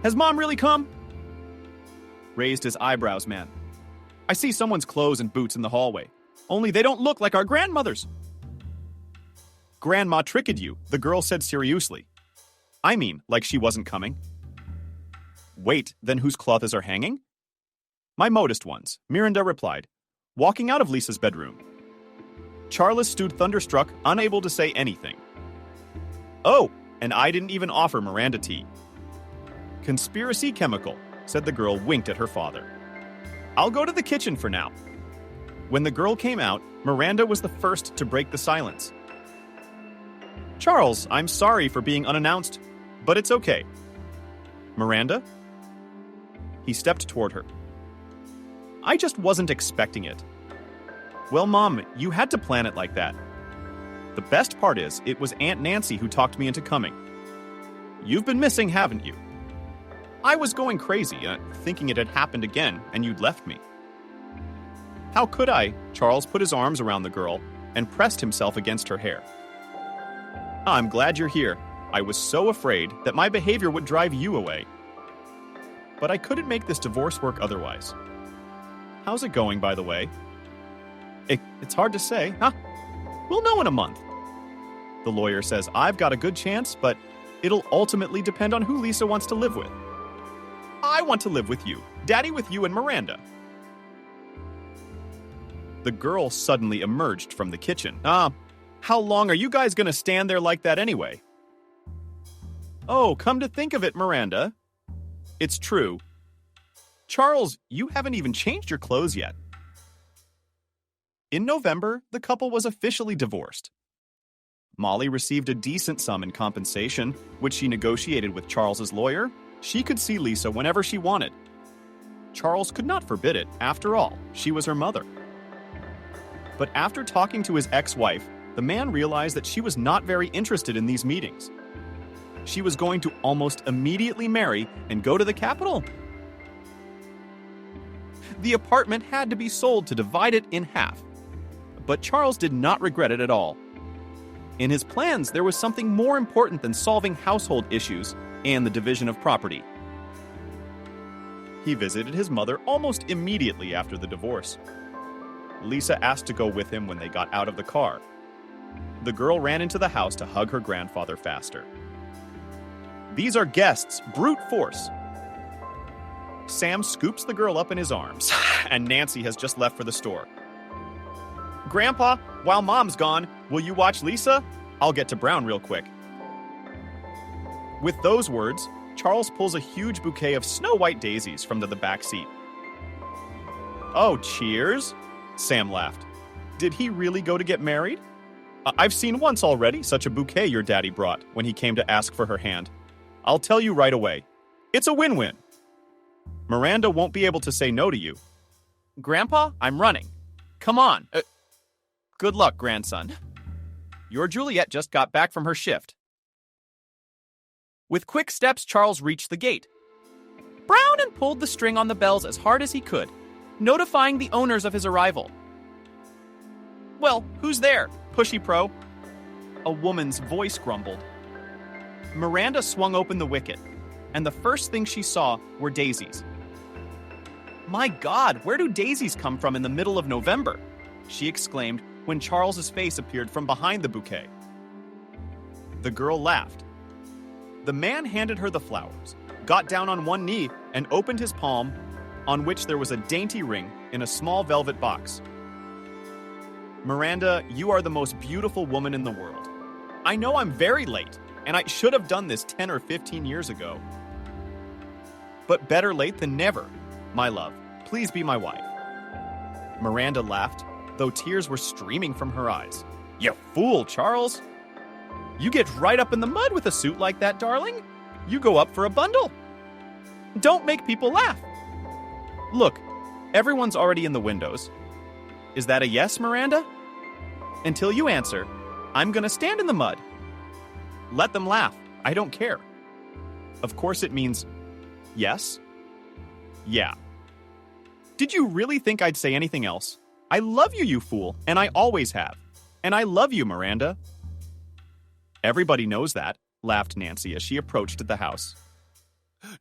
Has Mom really come? Raised his eyebrows, man. I see someone's clothes and boots in the hallway. Only they don't look like our grandmother's. Grandma tricked you, the girl said seriously. I mean, like she wasn't coming. Wait, then whose clothes are hanging? My modest ones, Miranda replied, walking out of Lisa's bedroom. Charles stood thunderstruck, unable to say anything. Oh, and I didn't even offer Miranda tea. Conspiracy chemical, said the girl, winked at her father. I'll go to the kitchen for now. When the girl came out, Miranda was the first to break the silence. Charles, I'm sorry for being unannounced, but it's okay. Miranda? He stepped toward her. I just wasn't expecting it. Well, Mom, you had to plan it like that. The best part is, it was Aunt Nancy who talked me into coming. You've been missing, haven't you? I was going crazy, thinking it had happened again, and you'd left me. How could I? Charles put his arms around the girl and pressed himself against her hair. I'm glad you're here. I was so afraid that my behavior would drive you away. But I couldn't make this divorce work otherwise. How's it going, by the way? It's hard to say, huh? We'll know in a month. The lawyer says I've got a good chance, but it'll ultimately depend on who Lisa wants to live with. I want to live with you, Daddy with you and Miranda. The girl suddenly emerged from the kitchen. How long are you guys going to stand there like that anyway? Oh, come to think of it, Miranda. It's true. Charles, you haven't even changed your clothes yet. In November, the couple was officially divorced. Molly received a decent sum in compensation, which she negotiated with Charles's lawyer. She could see Lisa whenever she wanted. Charles could not forbid it. After all, she was her mother. But after talking to his ex-wife, the man realized that she was not very interested in these meetings. She was going to almost immediately marry and go to the capital. The apartment had to be sold to divide it in half. But Charles did not regret it at all. In his plans, there was something more important than solving household issues and the division of property. He visited his mother almost immediately after the divorce. Lisa asked to go with him when they got out of the car. The girl ran into the house to hug her grandfather faster. These are guests, brute force. Sam scoops the girl up in his arms, and Nancy has just left for the store. Grandpa, while Mom's gone, will you watch Lisa? I'll get to Brown real quick. With those words, Charles pulls a huge bouquet of snow-white daisies from the back seat. Oh, cheers, Sam laughed. Did he really go to get married? I've seen once already such a bouquet your daddy brought when he came to ask for her hand. I'll tell you right away. It's a win-win. Miranda won't be able to say no to you. Grandpa, I'm running. Come on. Good luck, grandson. Your Juliet just got back from her shift. With quick steps, Charles reached the gate. Brown and pulled the string on the bells as hard as he could, notifying the owners of his arrival. Well, who's there, pushy pro? A woman's voice grumbled. Miranda swung open the wicket, and the first thing she saw were daisies. My God, where do daisies come from in the middle of November? She exclaimed when Charles's face appeared from behind the bouquet. The girl laughed. The man handed her the flowers, got down on one knee, and opened his palm, on which there was a dainty ring in a small velvet box. Miranda, you are the most beautiful woman in the world. I know I'm very late, and I should have done this 10 or 15 years ago. But better late than never, my love. Please be my wife. Miranda laughed, though tears were streaming from her eyes. You fool, Charles. You get right up in the mud with a suit like that, darling. You go up for a bundle. Don't make people laugh. Look, everyone's already in the windows. Is that a yes, Miranda? Until you answer, I'm gonna stand in the mud. Let them laugh. I don't care. Of course it means yes. Yeah. Did you really think I'd say anything else? I love you, you fool, and I always have. And I love you, Miranda. Everybody knows that, laughed Nancy as she approached the house.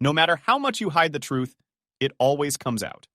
No matter how much you hide the truth, it always comes out.